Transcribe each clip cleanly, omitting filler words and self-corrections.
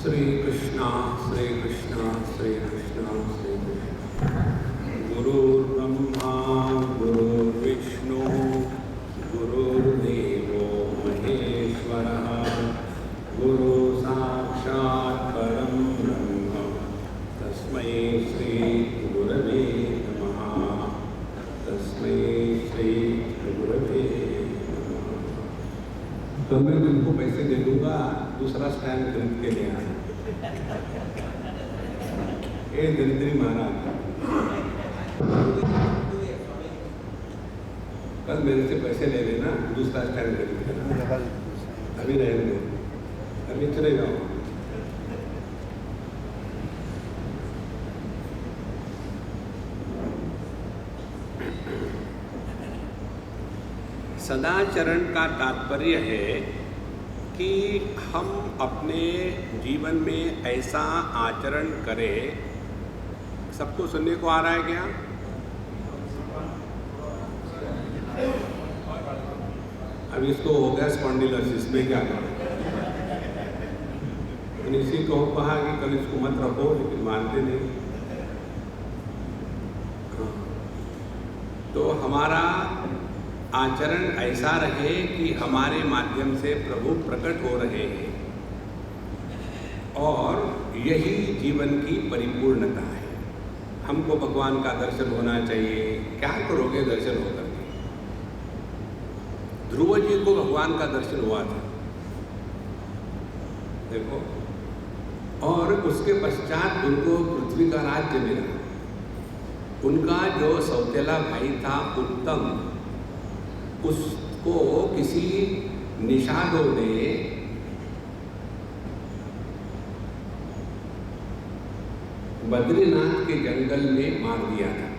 श्री कृष्णा श्री कृष्णा श्री कृष्णा श्री कृष्णा। गुरुर्ब्रह्मा गुरुर्विष्णु गुरुर्देवो महेश्वरः गुरु साक्षात् परं ब्रह्म तस्मै श्री गुरवे नमः। तस्मै श्री गुरवे नमः। तो मैं तुमको पैसे दे दूंगा, दूसरा स्टैंड खरीद के ले आना। ये दरिद्री महाराज कल मेरे से पैसे ले लेना, दूसरा स्टैंड खरीद के लाना। अभी रहने दो, अभी चले जाओ। सदाचरण का तात्पर्य है कि हम अपने जीवन में ऐसा आचरण करें। सबको सुनने को आ रहा है क्या? अब इसको हो गया स्पॉन्डिलोसिस में क्या करें? इसी को कहा कि कल इसको मत रखो, लेकिन मानते नहीं। तो हमारा आचरण ऐसा रहे कि हमारे माध्यम से प्रभु प्रकट हो रहे हैं और यही जीवन की परिपूर्णता है। हमको भगवान का दर्शन होना चाहिए। क्या करोगे दर्शन होकर के? ध्रुव जी को भगवान का दर्शन हुआ था, देखो, और उसके पश्चात उनको पृथ्वी का राज्य मिला। उनका जो सौतेला भाई था उत्तम, उसको किसी निषादों ने बद्रीनाथ के जंगल में मार दिया था।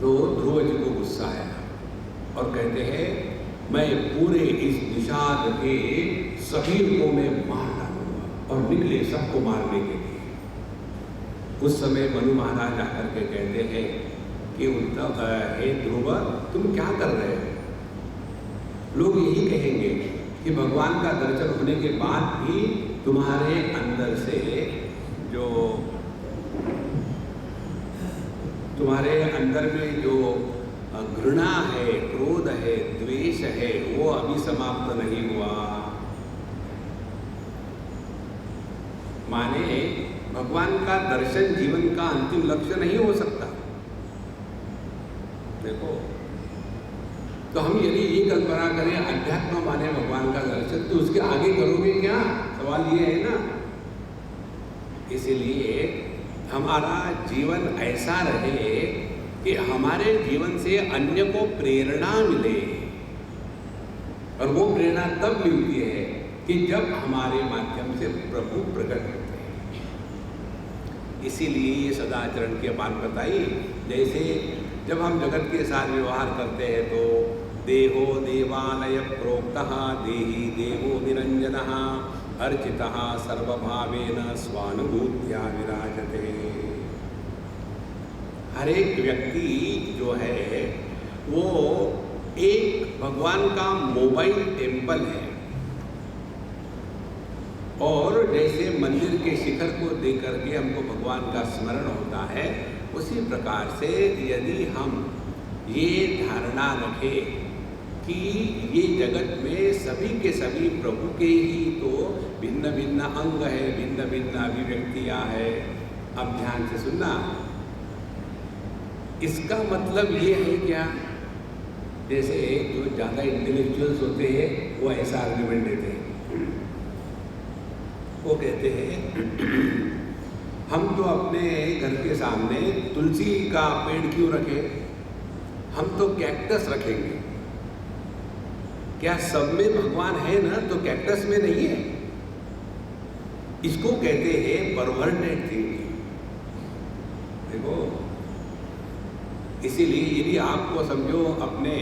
तो ध्रुव जी को गुस्सा आया और कहते हैं, मैं पूरे इस निषाद के सभी को मैं मार डालूंगा, और निकले सबको मारने के लिए। उस समय मनु महाराज आकर के कहते हैं कि उद्धव, हे ध्रुव, तुम क्या कर रहे हो? लोग यही कहेंगे कि भगवान का दर्शन होने के बाद भी तुम्हारे अंदर से जो तुम्हारे अंदर में जो घृणा है, क्रोध है, द्वेष है, वो अभी समाप्त नहीं हुआ। माने भगवान का दर्शन जीवन का अंतिम लक्ष्य नहीं हो सकता। देखो, तो हम यदि ये कल्पना करें अध्यात्म माने भगवान का दर्शन, तो उसके आगे करोगे क्या? सवाल ये है ना। इसीलिए हमारा जीवन ऐसा रहे कि हमारे जीवन से अन्य को प्रेरणा मिले, और वो प्रेरणा तब मिलती है कि जब हमारे माध्यम से प्रभु प्रकट होते हैं। इसीलिए ये सदाचरण की बात बताई। जैसे जब हम जगत के साथ व्यवहार करते हैं तो देहो देवालय प्रोक्तः देहि देवो निरंजनः अर्चितः सर्वभावेन स्वानुभूत्या विराजते। हर एक व्यक्ति जो है वो एक भगवान का मोबाइल टेम्पल है, और जैसे मंदिर के शिखर को देख करके हमको भगवान का स्मरण होता है, उसी प्रकार से यदि हम ये धारणा रखें कि ये जगत में सभी के सभी प्रभु के ही तो भिन्न भिन्न अंग है, भिन्न भिन्न अभिव्यक्तियाँ है। अब ध्यान से सुनना, इसका मतलब ये है क्या? जैसे जो ज़्यादा इंटेलेक्चुअल्स होते हैं वो ऐसा आर्ग्यूमेंट देते हैं। वो कहते हैं, हम तो अपने घर के सामने तुलसी का पेड़ क्यों रखें, हम तो कैक्टस रखेंगे। क्या सब में भगवान है ना, तो कैक्टस में नहीं है? इसको कहते हैं परवर्टेड थिंकिंग। देखो, इसीलिए यदि आपको समझो अपने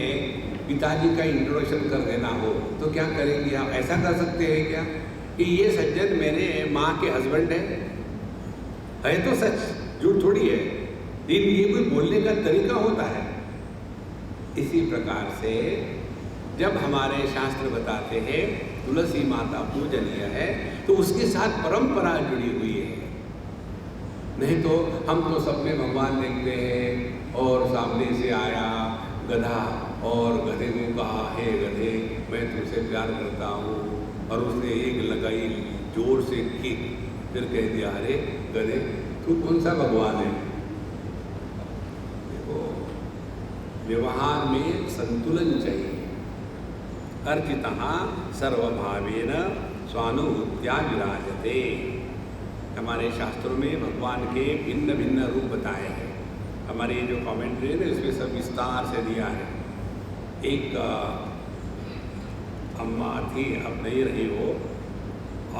पिताजी का इंट्रोडक्शन कर देना हो तो क्या करेंगे आप? ऐसा कर सकते हैं क्या कि ये सज्जन मेरे माँ के हस्बैंड है तो सच, झूठ थोड़ी है, लेकिन ये कोई बोलने का तरीका होता है। इसी प्रकार से जब हमारे शास्त्र बताते हैं तुलसी माता पूजनीय है, तो उसके साथ परंपरा जुड़ी हुई है। नहीं तो हम तो सब में भगवान देखते हैं और सामने से आया गधा और गधे को कहा, हे गधे मैं तुमसे प्यार करता हूँ, और उसने एक लगाई जोर से किक, फिर कह दिया अरे गधे तू कौन सा भगवान है। देखो व्यवहार में संतुलन चाहिए। अर्चितः सर्वभावेन स्वानुभूत्या विराजते। हमारे शास्त्रों में भगवान के भिन्न भिन्न रूप बताए हैं। हमारे जो कमेंट्री है ना इसमें सब विस्तार से दिया है। एक अम्मा थी, अब नहीं रही, वो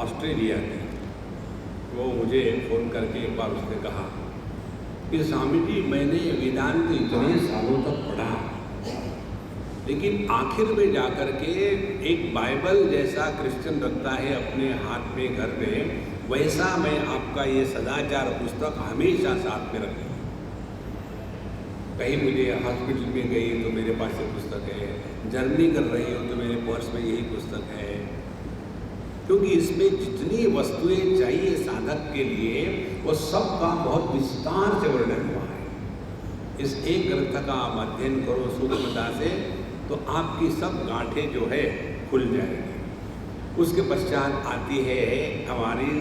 ऑस्ट्रेलिया की, वो मुझे फ़ोन करके एक बार उसने कहा कि स्वामी जी मैंने वेदांत इतने सालों तक पढ़ा, लेकिन आखिर में जाकर के एक बाइबल जैसा क्रिश्चियन रखता है अपने हाथ में घर में, वैसा मैं आपका ये सदाचार पुस्तक हमेशा साथ में रखूँ। कहीं मुझे हॉस्पिटल में गई तो मेरे पास ये पुस्तक है, जर्नी कर रही हूँ तो मेरे पर्स में यही पुस्तक है, क्योंकि इसमें जितनी वस्तुएं चाहिए साधक के लिए वो सब का बहुत विस्तार से वर्णन हुआ है। इस एक ग्रंथ का आप अध्ययन करो सूक्ष्मता से तो आपकी सब गांठें जो है खुल जाएगी। उसके पश्चात आती है हमारी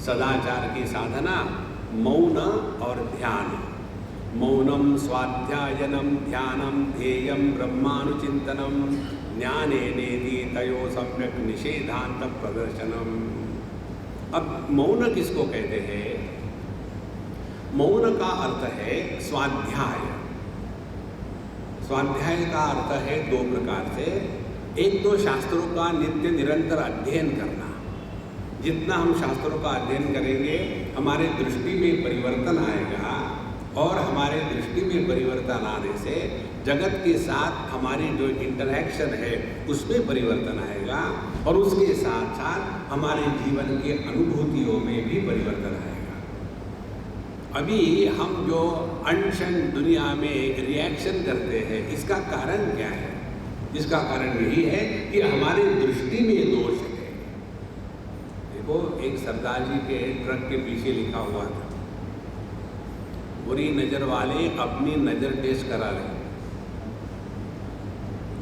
सदाचार की साधना, मौन और ध्यान। मौनम स्वाध्यायनम ध्यानम ध्येयम ब्रह्मानुचिंतनम ज्ञाने नेति तयो सम्यक निषेधांत प्रदर्शनम। अब मौन किसको कहते हैं? मौन का अर्थ है स्वाध्याय। स्वाध्याय का अर्थ है दो प्रकार से। एक तो शास्त्रों का नित्य निरंतर अध्ययन करना। जितना हम शास्त्रों का अध्ययन करेंगे हमारे दृष्टि में परिवर्तन आएगा, और हमारे दृष्टि में परिवर्तन आने से जगत के साथ हमारी जो इंटरैक्शन है उसमें परिवर्तन आएगा, और उसके साथ साथ हमारे जीवन के अनुभूतियों में भी परिवर्तन आएगा। अभी हम जो अनशन दुनिया में रिएक्शन करते हैं इसका कारण क्या है? इसका कारण यही है कि हमारे दृष्टि में दोष है। देखो एक सरदार जी के ट्रक के पीछे लिखा हुआ था, बुरी नजर वाले अपनी नजर टेस्ट करा रहे।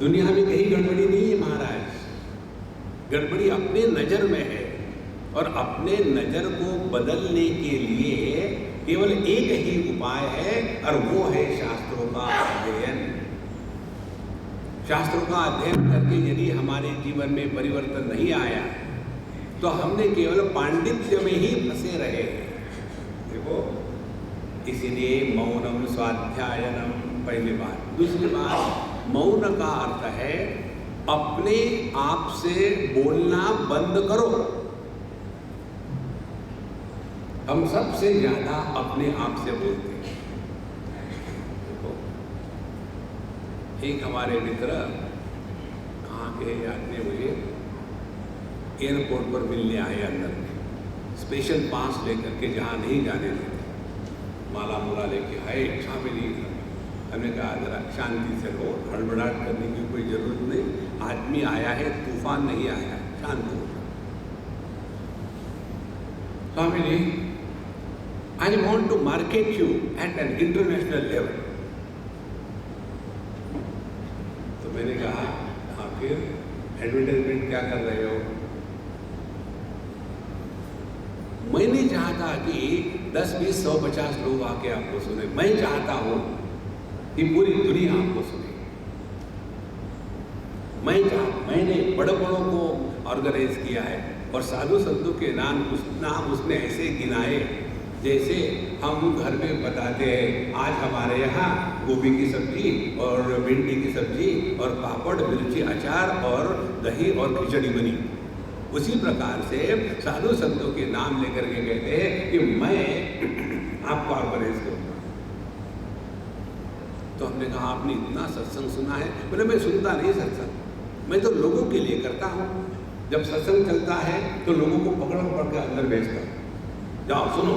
दुनिया में कहीं गड़बड़ी नहीं है महाराज, गड़बड़ी अपने नजर में है, और अपने नजर को बदलने के लिए केवल एक ही उपाय है, और वो है शास्त्रों का अध्ययन। शास्त्रों का अध्ययन करके यदि हमारे जीवन में परिवर्तन नहीं आया तो हमने केवल पांडित्य में ही फंसे रहे। देखो इसीलिए मौनम स्वाध्यायनम पहली बात। दूसरी बात, मौन का अर्थ है अपने आप से बोलना बंद करो। हम सबसे ज्यादा अपने आप से बोलते हैं। देखो एक हमारे मित्र कहाँ के याद नहीं मुझे, एयरपोर्ट पर मिलने आए अंदर में, स्पेशल पास लेकर के जहाँ नहीं जाने देते, माला मूला लेके आए, शामिल ही। हमने कहा जरा शांति से रहो, हड़बड़ाहट करने की कोई जरूरत नहीं, आदमी आया है, तूफान नहीं आया, शांत हो। Swami ji, I want to market you at an international level. तो मैंने कहा हाँ फिर एडवर्टाइजमेंट क्या कर रहे हो? मैं नहीं चाहता कि 10, 20, 100, 50 लोग आके आपको सुने। मैं चाहता हूं कि पूरी दुनिया आपको सुने। मैंने बड़े बड़ों को ऑर्गेनाइज किया है, और साधु संतों के नाम उसने ऐसे गिनाए जैसे हम घर में बताते हैं आज हमारे यहाँ गोभी की सब्जी और भिंडी की सब्जी और पापड़, मिर्ची, अचार और दही और खिचड़ी बनी। उसी प्रकार से साधु संतों के नाम लेकर के कहते हैं कि मैं आपको ऑर्गेनाइज करूँगा। तो हमने कहा आपने इतना सत्संग सुना है? बोले मैं सुनता नहीं सत्संग, मैं तो लोगों के लिए करता हूँ। जब सत्संग चलता है तो लोगों को पकड़ के अंदर भेजता हूँ, जाओ सुनो।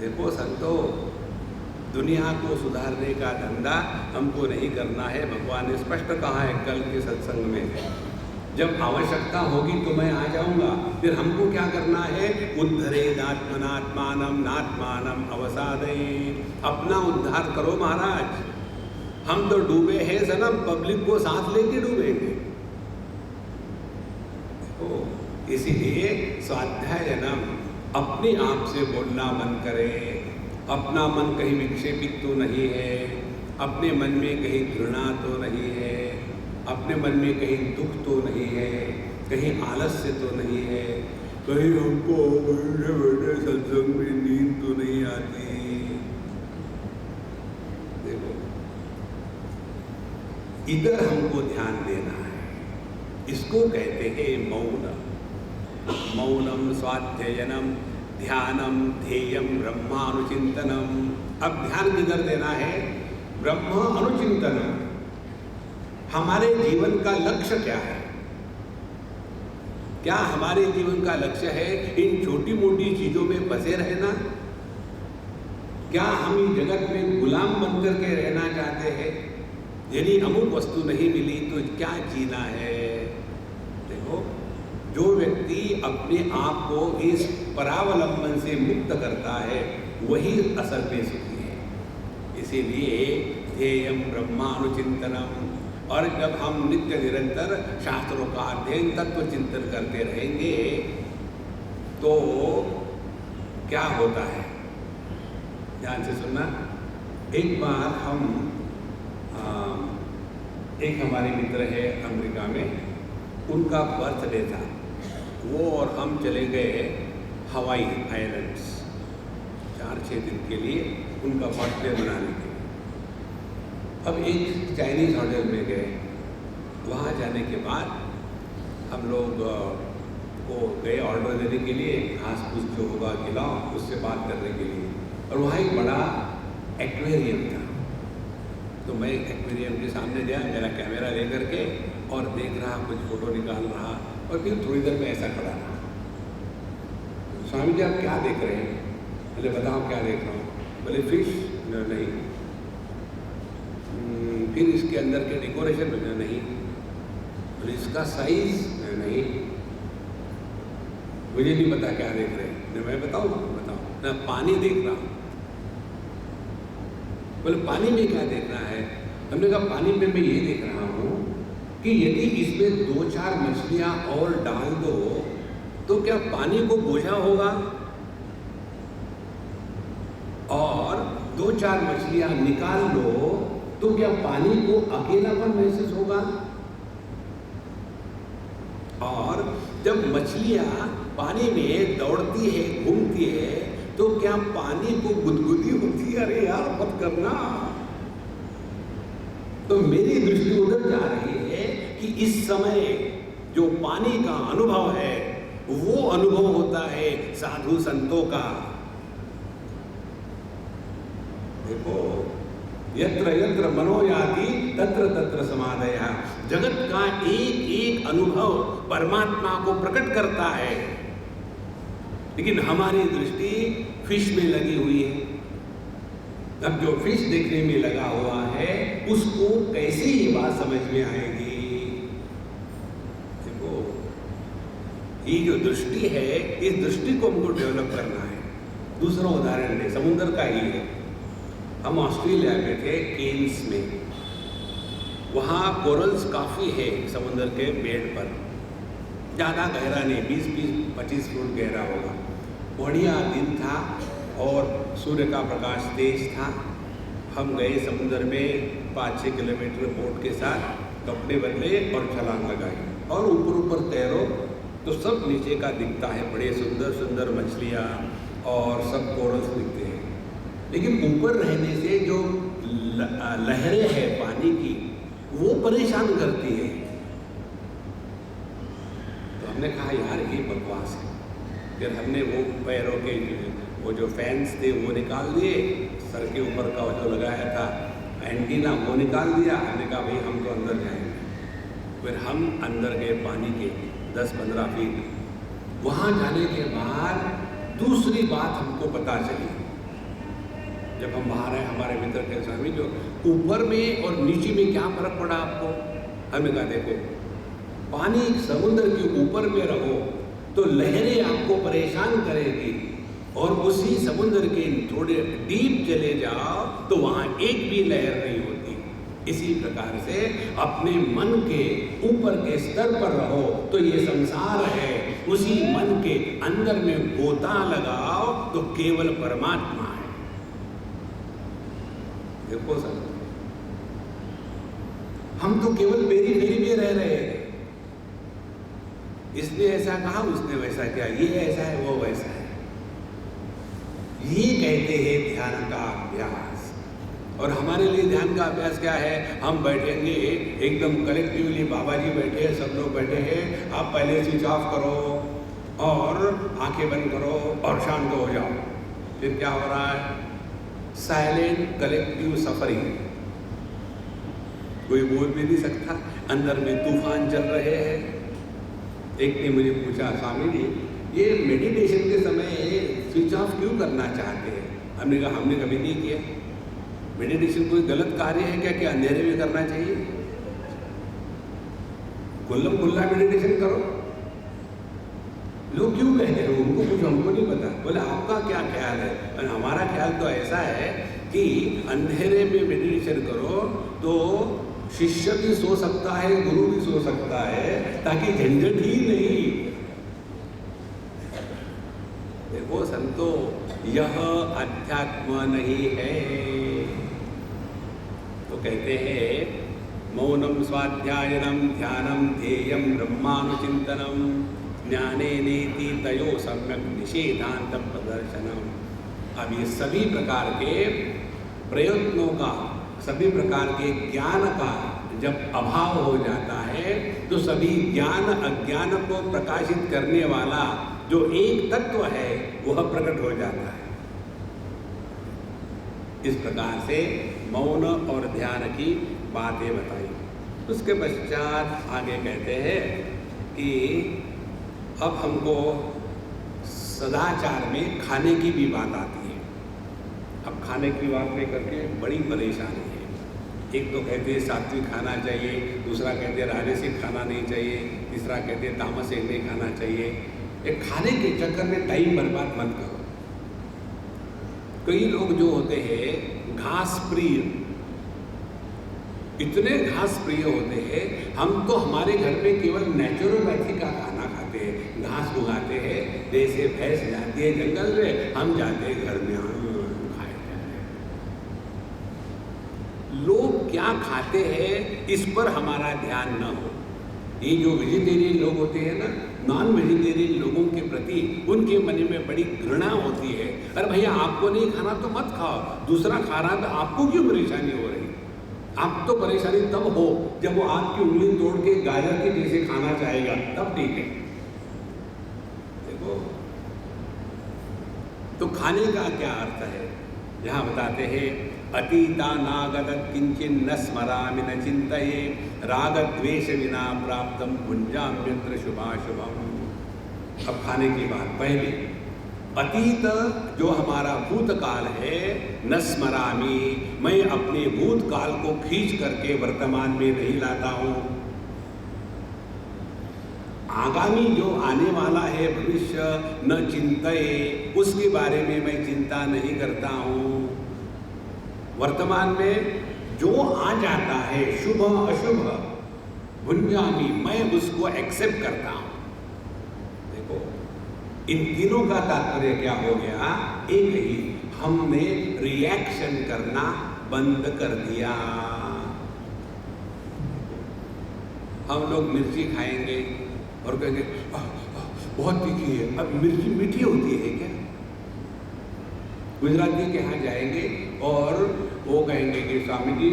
देखो संतो, दुनिया को सुधारने का धंधा हमको नहीं करना है। भगवान ने स्पष्ट कहा है कल के सत्संग में, जब आवश्यकता होगी तो मैं आ जाऊंगा। फिर हमको क्या करना है? उद्धरेदात्मनात्मानम नात्मानम अवसादयेत्। अपना उद्धार करो महाराज। हम तो डूबे हैं सनम, पब्लिक को साथ लेके डूबेंगे। तो इसीलिए स्वाध्यायनम, अपने आप से बोलना मन करे। अपना मन कहीं विक्षेपित तो नहीं है, अपने मन में कहीं घृणा तो नहीं है, अपने मन में कहीं दुख तो नहीं है, कहीं आलस्य तो नहीं है, कहीं हमको बैठे बैठे सत्संग में नींद तो नहीं आती। देखो, इधर हमको ध्यान देना है। इसको कहते हैं मौन। मौनम स्वाध्यायनम ध्यानम ध्येयम ब्रह्मानुचिंतनम। अब ध्यान किधर देना है? ब्रह्म अनुचिंतनम। हमारे जीवन का लक्ष्य क्या है? क्या हमारे जीवन का लक्ष्य है इन छोटी मोटी चीजों में फंसे रहना? क्या हम इस जगत में गुलाम बनकर के रहना चाहते हैं? यदि अमुक वस्तु नहीं मिली तो क्या जीना है? देखो, जो व्यक्ति अपने आप को इस परावलंबन से मुक्त करता है वही असल में सुखी है। इसीलिए ध्येयम ब्रह्मानुचिंतनम। और जब हम नित्य निरंतर शास्त्रों का अध्ययन तत्व चिंतन करते रहेंगे तो क्या होता है? ध्यान से सुनना। एक बार हम एक हमारे मित्र है अमेरिका में, उनका बर्थडे था। वो और हम चले गए हवाई आइलैंड्स 4-6 दिन के लिए उनका बर्थडे मनाने के लिए। अब एक चाइनीज़ होटल में गए। वहाँ जाने के बाद हम लोग को गए ऑर्डर देने के लिए, घास फूस जो होगा खिलाओ, उससे बात करने के लिए। और वहाँ एक बड़ा एक्वेरियम था। तो मैं एक्वेरियम के सामने गया, मेरा कैमरा लेकर के, और देख रहा, कुछ फ़ोटो निकाल रहा, और फिर थोड़ी देर में ऐसा खड़ा रहा। स्वामी जी आप क्या देख रहे हैं? बोले बताओ क्या देख रहा हूँ। बोले फिश? नहीं। फिर इसके अंदर के डेकोरेशन? नहीं। बोले इसका साइज? नहीं। मुझे नहीं पता क्या देख रहे हैं। मैं बताऊँ? बताओ ना। पानी देख रहा हूँ। बोले पानी में क्या देख रहा है? हमने कहा पानी में मैं ये देख रहा हूँ कि यदि इसमें 2-4 मछलियाँ और डाल दो तो क्या पानी को बोझा होगा? और 2-4 मछलियाँ निकाल दो तो क्या पानी को अकेलापन महसूस होगा? और जब मछलियाँ पानी में दौड़ती है, घूमती है, तो क्या पानी को गुदगुदी होती है? अरे यार मत करना। तो मेरी दृष्टि उधर जा रही है कि इस समय जो पानी का अनुभव है वो अनुभव होता है साधु संतों का। देखो, यत्र यत्र मनो याति तत्र तत्र समाधयः। जगत का एक एक अनुभव परमात्मा को प्रकट करता है, लेकिन हमारी दृष्टि फिश में लगी हुई है। अब जो फिश देखने में लगा हुआ है उसको कैसे ये बात समझ में आएगी? देखो, ये जो दृष्टि है, इस दृष्टि को हमको डेवलप करना है। दूसरा उदाहरण है, समुद्र का ही है। हम ऑस्ट्रेलिया में थे, केन्स में। वहाँ कोरल्स काफ़ी है समुद्र के बेड पर, ज़्यादा गहरा नहीं, 20-25 फुट गहरा होगा। बढ़िया दिन था और सूर्य का प्रकाश तेज था। हम गए समुद्र में 5-6 किलोमीटर बोट के साथ, कपड़े बदले और छलांग लगाई, और ऊपर ऊपर तैरो तो सब नीचे का दिखता है, बड़े सुंदर सुंदर मछलियाँ और सब कोरल्स दिखते हैं। लेकिन ऊपर रहने से जो लहरें हैं पानी की, वो परेशान करती है। तो हमने कहा यार ये बकवास है। फिर हमने वो पैरों के वो जो फैंस थे वो निकाल दिए, सर के ऊपर का जो लगाया था एंटीना वो निकाल दिया। हमने कहा भाई हम तो अंदर जाएंगे। फिर हम अंदर गए पानी के 10-15 फीट। वहाँ जाने के बाद दूसरी बात हमको पता चली। जब हम बाहर आए, हमारे मित्र के स्वामी जो ऊपर में और नीचे में क्या फर्क पड़ा आपको? हमने कहा देखो, पानी समुद्र के ऊपर में रहो तो लहरें आपको परेशान करेगी, और उसी समुद्र के थोड़े डीप चले जाओ तो वहां एक भी लहर नहीं होती। इसी प्रकार से अपने मन के ऊपर के स्तर पर रहो तो ये संसार है, उसी मन के अंदर में गोता लगाओ तो केवल परमात्मा है। देखो सर, हम तो केवल मेरी मेरी में रह रहे हैं। इसने ऐसा कहा, उसने वैसा किया, ये ऐसा है, वो वैसा है। ये कहते हैं ध्यान का अभ्यास। और हमारे लिए ध्यान का अभ्यास क्या है? हम बैठेंगे एकदम कलेक्टिवली, बाबा जी बैठे हैं, सब लोग बैठे हैं, आप पहले स्विच ऑफ करो और आंखें बंद करो और शांत हो जाओ। फिर क्या हो रहा है? Silent collective suffering. कोई बोल भी नहीं सकता, अंदर में तूफान चल रहे हैं। एक ने मुझे पूछा, स्वामी जी ये मेडिटेशन के समय स्विच ऑफ क्यों करना चाहते हैं? हमने कहा हमने कभी नहीं किया। मेडिटेशन कोई गलत कार्य है क्या कि अंधेरे में करना चाहिए? खुल्लम खुल्ला मेडिटेशन करो। लोग क्यों कहते हैं? उनको कुछ हमको नहीं पता। बोले आपका क्या ख्याल है? और हमारा ख्याल तो ऐसा है कि अंधेरे में मेडिटेशन करो तो शिष्य भी सो सकता है, गुरु भी सो सकता है, ताकि झंझट ही नहीं। देखो संतो, यह अध्यात्म नहीं है। तो कहते हैं मौनम स्वाध्यायनम ध्यानम ध्येयम ब्रह्मानुचिंतनम ज्ञाने नेति तयो सम्यक निषेधांतम प्रदर्शनम। अब ये सभी प्रकार के प्रयत्नों का, सभी प्रकार के ज्ञान का जब अभाव हो जाता है तो सभी ज्ञान अज्ञान को प्रकाशित करने वाला जो एक तत्व है वह प्रकट हो जाता है। इस प्रकार से मौन और ध्यान की बातें बताई। उसके पश्चात आगे कहते हैं कि अब हमको सदाचार में खाने की भी बात आती है। अब खाने की बात लेकर के बड़ी परेशानी है। एक तो कहते हैं सात्विक खाना चाहिए, दूसरा कहते हैं राजसिक खाना नहीं चाहिए, तीसरा कहते हैं तामसिक नहीं खाना चाहिए। एक खाने के चक्कर में टाइम बर्बाद मत करो। कई लोग जो होते हैं घास प्रिय, इतने घास प्रिय होते हैं, हम तो हमारे घर में केवल नेचुरोपैथी का खाना खाते हैं, घास उगाते हैं, जैसे भैंस जाती है जंगल में, हम जाते हैं घर में खाए जाते हैं। लोग क्या खाते हैं इस पर हमारा ध्यान न हो। ये जो वेजिटेरियन लोग होते हैं ना, नॉन वेजिटेरियन लोगों के प्रति उनके मन में बड़ी घृणा होती है। अरे भैया आपको नहीं खाना तो मत खाओ, दूसरा खा रहा तो आपको क्यों परेशानी हो रही? आप तो परेशानी तब हो जब वो आपकी उंगली तोड़ के गाजर के जैसे खाना चाहेगा, तब ठीक है। देखो तो खाने का क्या अर्थ है? यहाँ बताते हैं अतीता नागत किंचिन न स्मरामि न चिंतये राग द्वेष विना प्राप्तम पुंजाम्यत्र शुभाशुभम। अब खाने की बात। पहले अतीत जो हमारा भूतकाल है, न स्मरामि, मैं अपने भूतकाल को खींच करके वर्तमान में नहीं लाता हूँ। आगामी जो आने वाला है भविष्य, न चिंतये, उसके बारे में मैं चिंता नहीं करता हूँ। वर्तमान में जो आ जाता है शुभ अशुभ, भुंजामी, मैं उसको एक्सेप्ट करता हूं। देखो इन तीनों का तात्पर्य क्या हो गया? एक ही, हमने रिएक्शन करना बंद कर दिया। हम लोग मिर्ची खाएंगे और कहेंगे बहुत तीखी है। अब मिर्ची मीठी होती है क्या? गुजराती के यहाँ जाएंगे और वो कहेंगे कि स्वामी जी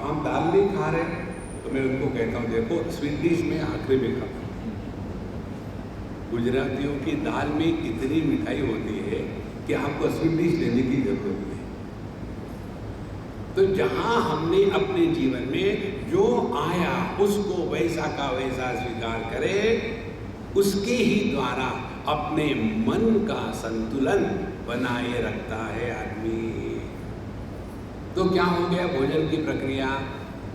हम दाल नहीं खा रहे, तो मैं उनको कहता हूँ देखो स्वीट डिश में आखिरी में खाता हूँ। गुजरातियों की दाल में इतनी मिठाई होती है कि आपको स्वीट डिश लेने की जरूरत नहीं। तो जहाँ हमने अपने जीवन में जो आया उसको वैसा का वैसा स्वीकार करे, उसके ही द्वारा अपने मन का संतुलन बनाए रखता है आदमी। तो क्या हो गया भोजन की प्रक्रिया?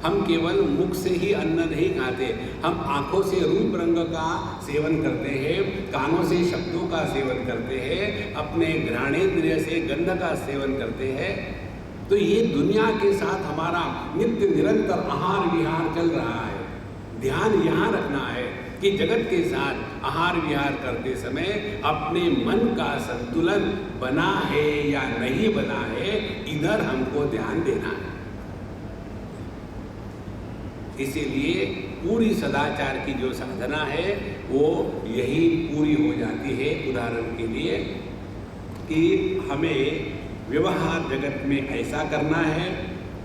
हम केवल मुख से ही अन्न नहीं खाते, हम आँखों से रूप रंग का सेवन करते हैं, कानों से शब्दों का सेवन करते हैं, अपने घ्राणेंद्रिय से गंध का सेवन करते हैं। तो ये दुनिया के साथ हमारा नित्य निरंतर आहार विहार चल रहा है। ध्यान यहाँ रखना है कि जगत के साथ आहार विहार करते समय अपने मन का संतुलन बना है या नहीं बना है, इधर हमको ध्यान देना है। इसीलिए पूरी सदाचार की जो साधना है वो यही पूरी हो जाती है। उदाहरण के लिए कि हमें व्यवहार जगत में ऐसा करना है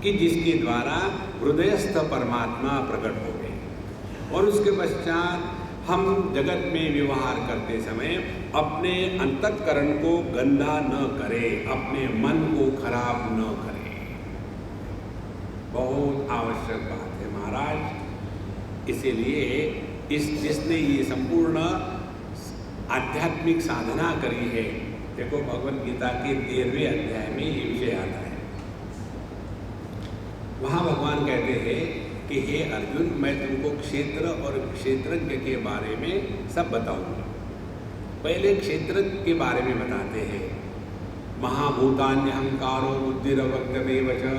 कि जिसके द्वारा हृदयस्थ परमात्मा प्रकट हो गए, और उसके पश्चात हम जगत में व्यवहार करते समय अपने अंतःकरण को गंदा न करें, अपने मन को खराब न करें। बहुत आवश्यक बात है महाराज। इसीलिए जिसने ये संपूर्ण आध्यात्मिक साधना करी है, देखो भगवत गीता के 13वें अध्याय में ये विषय आता है। वहाँ भगवान कहते हैं कि हे अर्जुन, मैं तुमको क्षेत्र और क्षेत्रज्ञ के बारे में सब बताऊंगा। पहले क्षेत्र के बारे में बताते हैं। महाभूतान्यहंकारो बुद्धिरव्यक्तमेव च,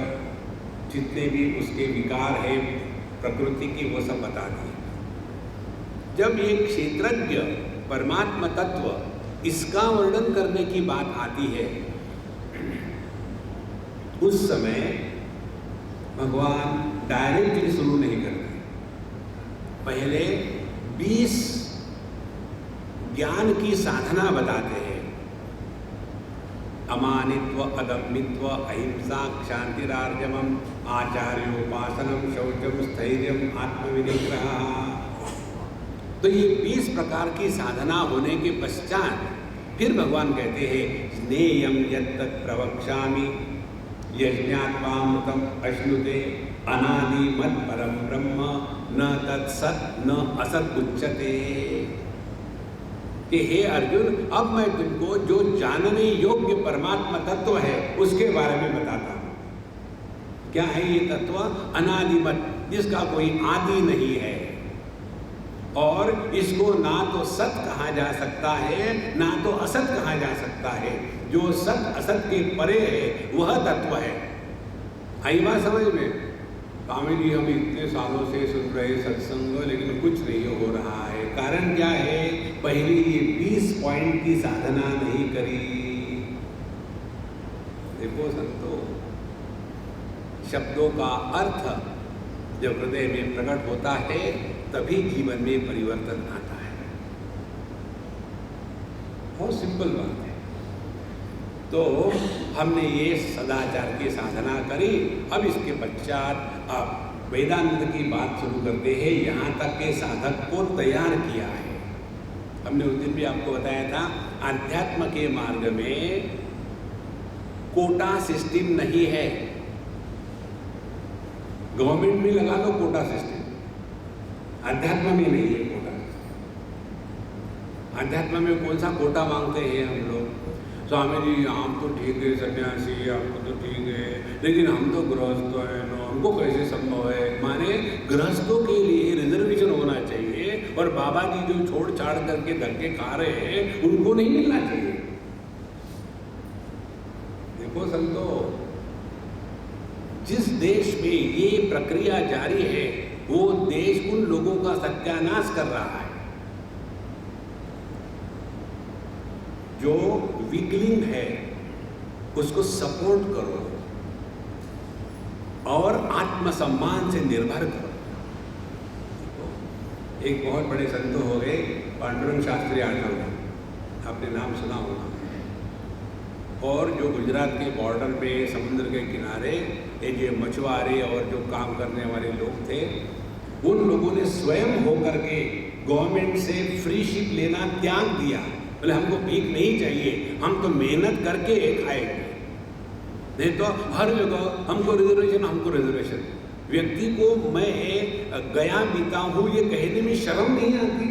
जितने भी उसके विकार है प्रकृति की वो सब बता दिए। जब ये क्षेत्रज्ञ परमात्मा तत्व इसका वर्णन करने की बात आती है, उस समय भगवान डायरेक्टली शुरू नहीं करते। पहले 20 ज्ञान की साधना बताते हैं। अमानित्व, अदम्मित्व, अहिंसा, क्षांतिरार्जवम, आचार्योपासनम, शौचम, स्थैर्यम, आत्मविनिग्रह। तो ये 20 प्रकार की साधना होने के पश्चात फिर भगवान कहते हैं स्नेयम यत्तत् प्रवक्ष्यामि यज्ञात्वामृतम अश्नुते अनादि मत् परम ब्रह्म न तत्सत् न असत् उच्यते। कि हे अर्जुन, अब मैं तुमको जो जानने योग्य परमात्मा तत्व है उसके बारे में बताता हूँ। क्या है ये तत्व? अनादिमत, जिसका कोई आदि नहीं है, और इसको ना तो सत कहा जा सकता है ना तो असत कहा जा सकता है। जो सत असत के परे है वह तत्व है। आई बात समझ में? स्वामी जी, हम इतने सालों से सुन रहे सत्संग, लेकिन कुछ नहीं हो रहा है। कारण क्या है? पहले ये 20 पॉइंट की साधना नहीं करी। देखो संतो, शब्दों का अर्थ जब हृदय में प्रकट होता है तभी जीवन में परिवर्तन आता है। बहुत सिंपल बात है। तो हमने ये सदाचार की साधना करी। अब इसके पश्चात अब वेदांत की बात शुरू करते हैं। यहाँ तक के साधक को तैयार किया है। हमने उस दिन भी आपको बताया था, अध्यात्म के मार्ग में कोटा सिस्टम नहीं है। गवर्नमेंट में लगा लो कोटा सिस्टम, अध्यात्म में नहीं है कोटा। अध्यात्म में कौन सा कोटा मांगते हैं हम लोग? स्वामी जी, हम तो ठीक है सन्यासी, आपको तो ठीक है, लेकिन हम तो गृहस्थ हैं ना, हमको कैसे संभव है? माने गृहस्थों के लिए रिजर्वेशन होना चाहिए, और बाबा जी जो छोड़ छाड़ करके धक्के खा रहे हैं उनको नहीं मिलना चाहिए। देखो संतो, जिस देश में ये प्रक्रिया जारी है वो देश उन लोगों का सत्यानाश कर रहा है। जो वीकलिंग है उसको सपोर्ट करो और आत्मसम्मान से निर्भर करो। एक बहुत बड़े संत हो गए पांडुरंग शास्त्री आठवले, आपने नाम सुना होगा। और जो गुजरात के बॉर्डर पे समुद्र के किनारे ये जो मछुआरे और जो काम करने वाले लोग थे, उन लोगों ने स्वयं होकर के गवर्नमेंट से फ्री शिप लेना त्याग दिया। बोले हमको भीख नहीं चाहिए, हम तो मेहनत करके खाएंगे। नहीं तो हर जगह हमको रिजर्वेशन, हमको रिजर्वेशन। व्यक्ति को मैं गया बीता हूँ ये कहने में शर्म नहीं आती?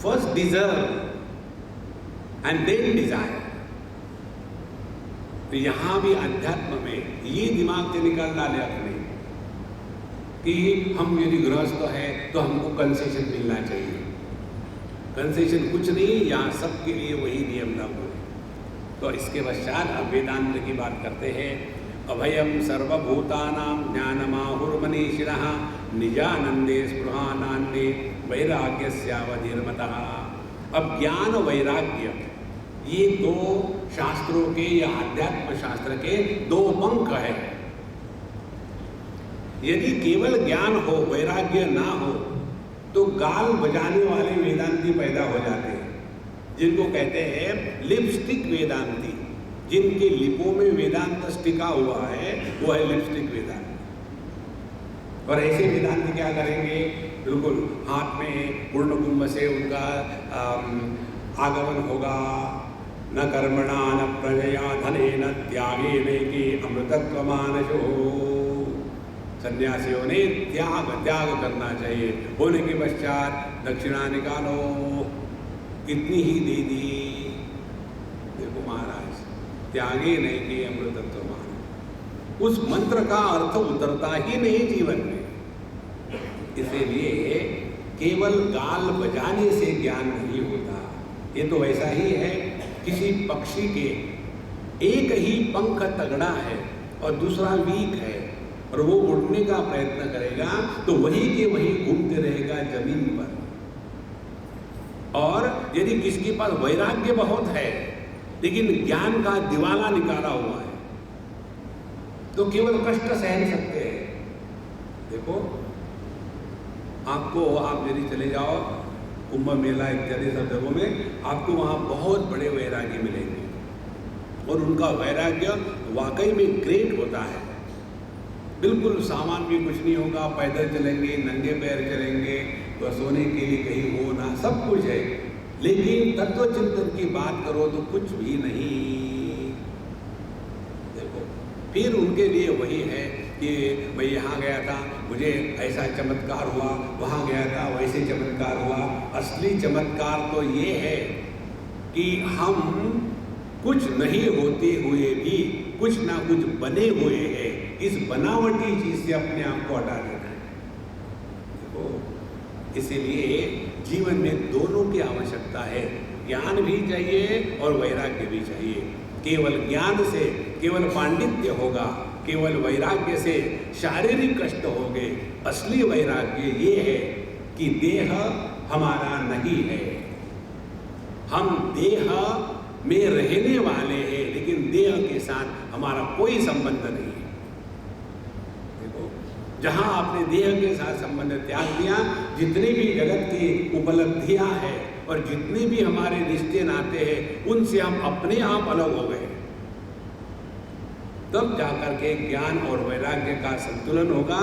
First deserve and then desire। तो यहाँ भी अध्यात्म में ये दिमाग से निकाल डाले अपने कि हम यदि गृहस्थ है तो हमको कंसेशन मिलना चाहिए। कंसेशन कुछ नहीं, यहाँ सबके लिए वही नियम लागू है। तो इसके पश्चात अब वेदांत की बात करते हैं। अभयम सर्वभूतानां ज्ञानमाहुर्मनीषिणः निजानंदे स्पृहानान्ये वैराग्यस्यावधिर्मतः। अब ज्ञान वैराग्य ये दो शास्त्रों के या अध्यात्म शास्त्र के दो पंख है। यदि केवल ज्ञान हो वैराग्य ना हो तो गाल बजाने वाले वेदांती पैदा हो जाते हैं, जिनको कहते हैं लिपस्टिक वेदांती। जिनके लिपों में वेदांत टिका हुआ है वो है लिपस्टिक वेदांत। और ऐसे वेदांती क्या करेंगे, बिल्कुल हाथ में पूर्ण कुंभ से उनका आगमन होगा। न कर्मणा न प्रजया धनेन त्यागेन कि अमृतत्व मानसो। सन्यासियों ने त्याग करना चाहिए। होने के पश्चात दक्षिणा निकालो, इतनी ही दे दी। देखो महाराज, त्यागे नहीं कि अमृतत्व मान, उस मंत्र का अर्थ उतरता ही नहीं जीवन में। इसीलिए केवल गाल बजाने से ज्ञान नहीं होता। ये तो वैसा ही है, किसी पक्षी के एक ही पंख तगड़ा है और दूसरा वीक है और वो उड़ने का प्रयत्न करेगा तो वही के वही घूमते रहेगा जमीन पर। और यदि किसके पास वैराग्य बहुत है लेकिन ज्ञान का दिवाला निकाला हुआ है तो केवल कष्ट सहन सकते हैं। देखो आपको, आप यदि चले जाओ कुंभ मेला इत्यादि सब जगहों में, आपको वहाँ बहुत बड़े वैराग्य मिलेंगे और उनका वैराग्य वाकई में ग्रेट होता है। बिल्कुल सामान भी कुछ नहीं होगा, पैदल चलेंगे, नंगे पैर चलेंगे, तो सोने के लिए कहीं हो ना, सब कुछ है। लेकिन तत्व चिंतन की बात करो तो कुछ भी नहीं। देखो फिर उनके लिए वही है कि मैं यहाँ गया था, मुझे ऐसा चमत्कार हुआ, वहाँ गया था वैसे चमत्कार हुआ। असली चमत्कार तो ये है कि हम कुछ नहीं होते हुए भी कुछ ना कुछ बने हुए हैं। इस बनावटी चीज से अपने आप को हटा देना है। देखो इसीलिए जीवन में दोनों की आवश्यकता है, ज्ञान भी चाहिए और वैराग्य भी चाहिए। केवल ज्ञान से केवल पांडित्य होगा, केवल वैराग्य से शारीरिक कष्ट होंगे। असली वैराग्य ये है कि देह हमारा नहीं है, हम देह में रहने वाले हैं लेकिन देह के साथ हमारा कोई संबंध नहीं है। देखो जहां आपने देह के साथ संबंध त्याग दिया, जितनी भी जगत की उपलब्धियां हैं और जितने भी हमारे रिश्ते नाते हैं उनसे हम अपने आप अलग हो गए। तब जाकर के ज्ञान और वैराग्य का संतुलन होगा।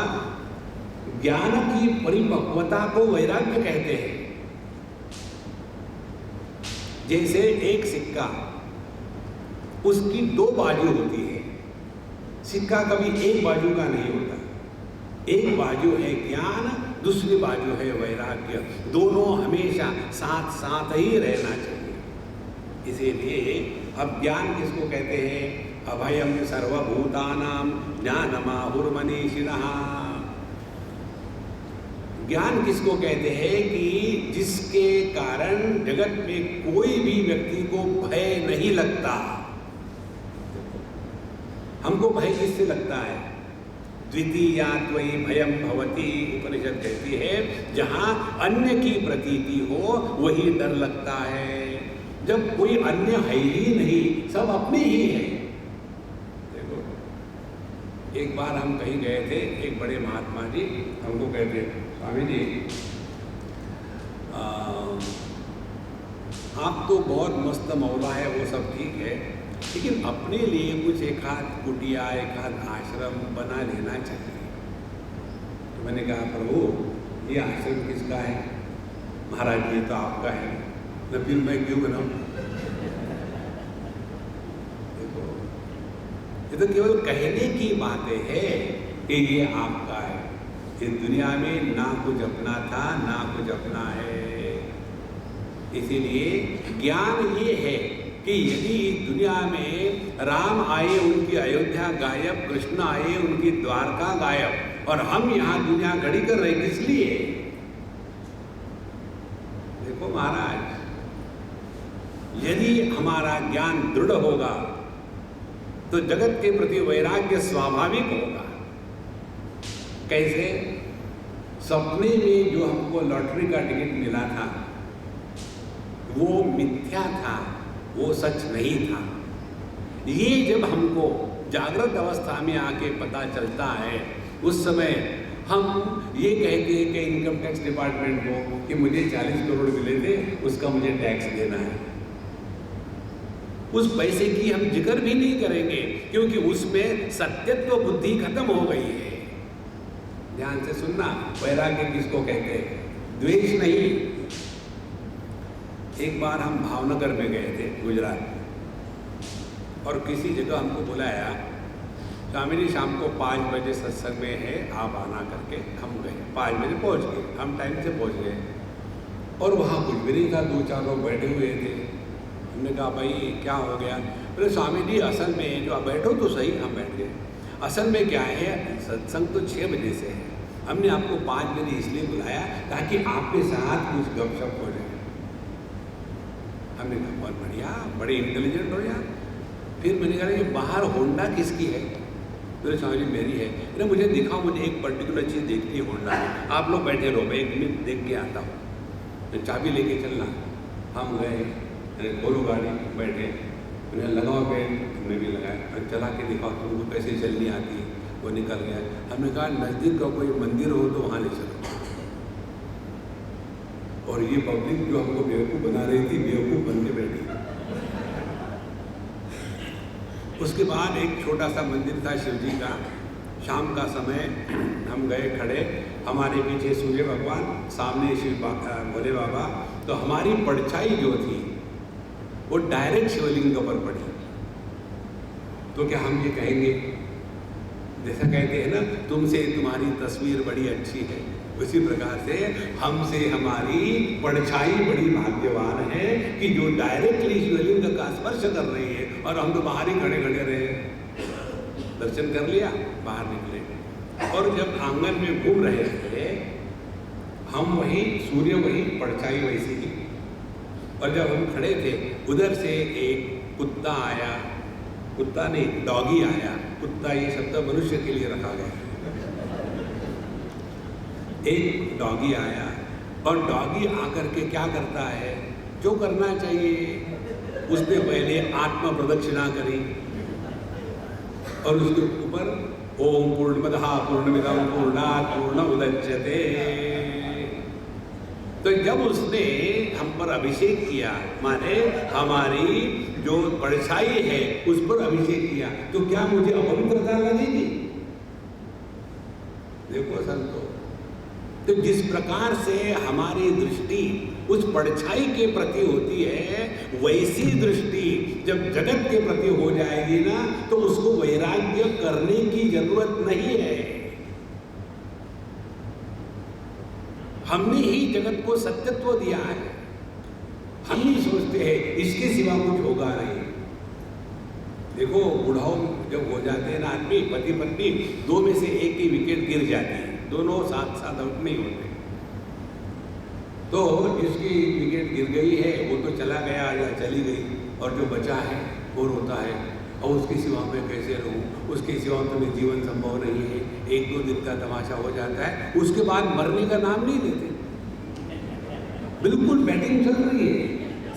ज्ञान की परिपक्वता को वैराग्य कहते हैं। जैसे एक सिक्का, उसकी दो बाजू होती है। सिक्का कभी एक बाजू का नहीं होता। एक बाजू है ज्ञान, दूसरी बाजू है वैराग्य। दोनों हमेशा साथ साथ ही रहना चाहिए। इसीलिए अब ज्ञान किसको कहते हैं? अभयम सर्वभूतानां ज्ञानमाहुर्मनीषिणः। ज्ञान किसको कहते हैं? कि जिसके कारण जगत में कोई भी व्यक्ति को भय नहीं लगता। हमको भय किससे लगता है? द्वितीया त्वयि भयम भवति, उपनिषद कहती है। जहां अन्य की प्रतीति हो वही डर लगता है। जब कोई अन्य है ही नहीं, सब अपने ही है। देखो एक बार हम कहीं गए थे, एक बड़े महात्मा जी हमको कहते, स्वामी जी आप तो बहुत मस्त मौला है, वो सब ठीक है, लेकिन अपने लिए कुछ एक आध कुटिया, एक आध आश्रम बना लेना चाहिए। तो मैंने कहा प्रभु ये आश्रम किसका है? महाराज ये तो आपका है। तो फिर मैं क्यों बनाऊं? देखो ये तो केवल कहने की बातें हैं कि ये आपका है। इस दुनिया में ना कुछ अपना था ना कुछ अपना है। इसीलिए ज्ञान ये है कि यदि इस दुनिया में राम आए उनकी अयोध्या गायब, कृष्ण आए उनकी द्वारका गायब, और हम यहाँ दुनिया घड़ी कर रहे किस लिए? देखो महाराज, यदि हमारा ज्ञान दृढ़ होगा तो जगत के प्रति वैराग्य स्वाभाविक होगा। कैसे? सपने में जो हमको लॉटरी का टिकट मिला था वो मिथ्या था, वो सच नहीं था। ये जब हमको जागृत अवस्था में आके पता चलता है, उस समय हम ये कहते हैं कि इनकम टैक्स डिपार्टमेंट को कि मुझे 40 करोड़ मिले थे, उसका मुझे टैक्स देना है। उस पैसे की हम जिक्र भी नहीं करेंगे क्योंकि उसमें सत्यत्व बुद्धि खत्म हो गई है। ध्यान से सुनना, वैराग्य किसको कहते हैं? द्वेष नहीं। एक बार हम भावनगर में गए थे, गुजरात, और किसी जगह हमको बुलाया, स्वामी जी शाम को 5 बजे सत्संग में है, आप आना करके। हम गए, 5 बजे पहुंच गए, हम टाइम से पहुंच गए, और वहाँ कुछ भी नहीं था, 2-4 लोग बैठे हुए थे। हमने कहा भाई क्या हो गया? बोले स्वामी जी असल में जो आप बैठो तो सही। हम बैठ गए। असल में क्या है, सत्संग तो 6 बजे से है, हमने आपको 5 बजे इसलिए बुलाया ताकि आपके साथ कुछ गपशप हो जाए। हमने कहा बहुत बढ़िया, बड़े इंटेलिजेंट हो यार। फिर मैंने कहा ये बाहर होंडा किसकी है? तो स्वामी जी मेरी है। अरे मुझे दिखाओ, मुझे एक पर्टिकुलर चीज़ देखती है होंडा में। आप लोग बैठे रहो, मैं 1 मिनट देख के आता हूँ, तो चाबी लेके चलना। हम गए, अरे खोलो गाड़ी, बैठे, मैंने लगाओ पेन, हमने भी लगाया, और चला के दिखाओ तुमको कैसे चलनी आती है। वो निकल गया। हमने कहा नज़दीक का कोई मंदिर हो तो वहाँ ले चलो। और ये पब्लिक जो हमको बेवकूफ़ बना रही थी, बेवकूफ़ बन के बैठी। उसके बाद एक छोटा सा मंदिर था शिव जी का। शाम का समय हम गए खड़े, हमारे पीछे सूर्य भगवान, सामने शिव भोले बाबा। तो हमारी परछाई जो थी वो डायरेक्ट शिवलिंग पर पड़ी। तो क्या हम ये कहेंगे, जैसा कहते हैं ना, तुमसे तुम्हारी तस्वीर बड़ी अच्छी है, उसी प्रकार से हमसे हमारी परछाई बड़ी भाग्यवान है कि जो डायरेक्टली शिवलिंग का स्पर्श कर रही है, और हम तो बाहर ही खड़े खड़े रहे। दर्शन कर लिया, बाहर निकले, और जब आंगन में घूम रहे थे हम, वही सूर्य वही, परछाई वैसी ही। और जब हम खड़े थे, उधर से एक कुत्ता आया, कुत्ता नहीं डॉगी आया। कुत्ता ये शब्द मनुष्य के लिए रखा गया। एक डॉगी आया, और डॉगी आकर के क्या करता है, जो करना चाहिए, उसने पहले आत्म प्रदक्षिणा करी, और उसके ऊपर ओम पूर्णमदः पूर्णमिदं पूर्णात् पूर्णमुदच्यते। तो जब उसने हम पर अभिषेक किया, माने हमारी जो परछाई है उस पर अभिषेक किया, तो क्या मुझे अपवित्रता लगेगी? देखो संतो, तो जिस प्रकार से हमारी दृष्टि उस परछाई के प्रति होती है, वैसी दृष्टि जब जगत के प्रति हो जाएगी ना, तो उसको वैराग्य करने की जरूरत नहीं है। हमने ही जगत को सत्यत्व दिया है। हम ही सोचते हैं इसके सिवा कुछ होगा नहीं। देखो बुढ़ाओ जब हो जाते हैं ना आदमी, पति पत्नी, 2 में से एक की विकेट गिर जाती है, दोनों साथ साथ आउट नहीं होते। तो जिसकी विकेट गिर गई है वो तो चला गया या चली गई, और जो बचा है वो रोता है, और उसके सिवा मैं कैसे रहूँ, उसके सिवा तो मेरे जीवन संभव नहीं है। 1-2 दिन का तमाशा हो जाता है, उसके बाद मरने का नाम नहीं लेते। बिल्कुल बैटिंग चल रही है,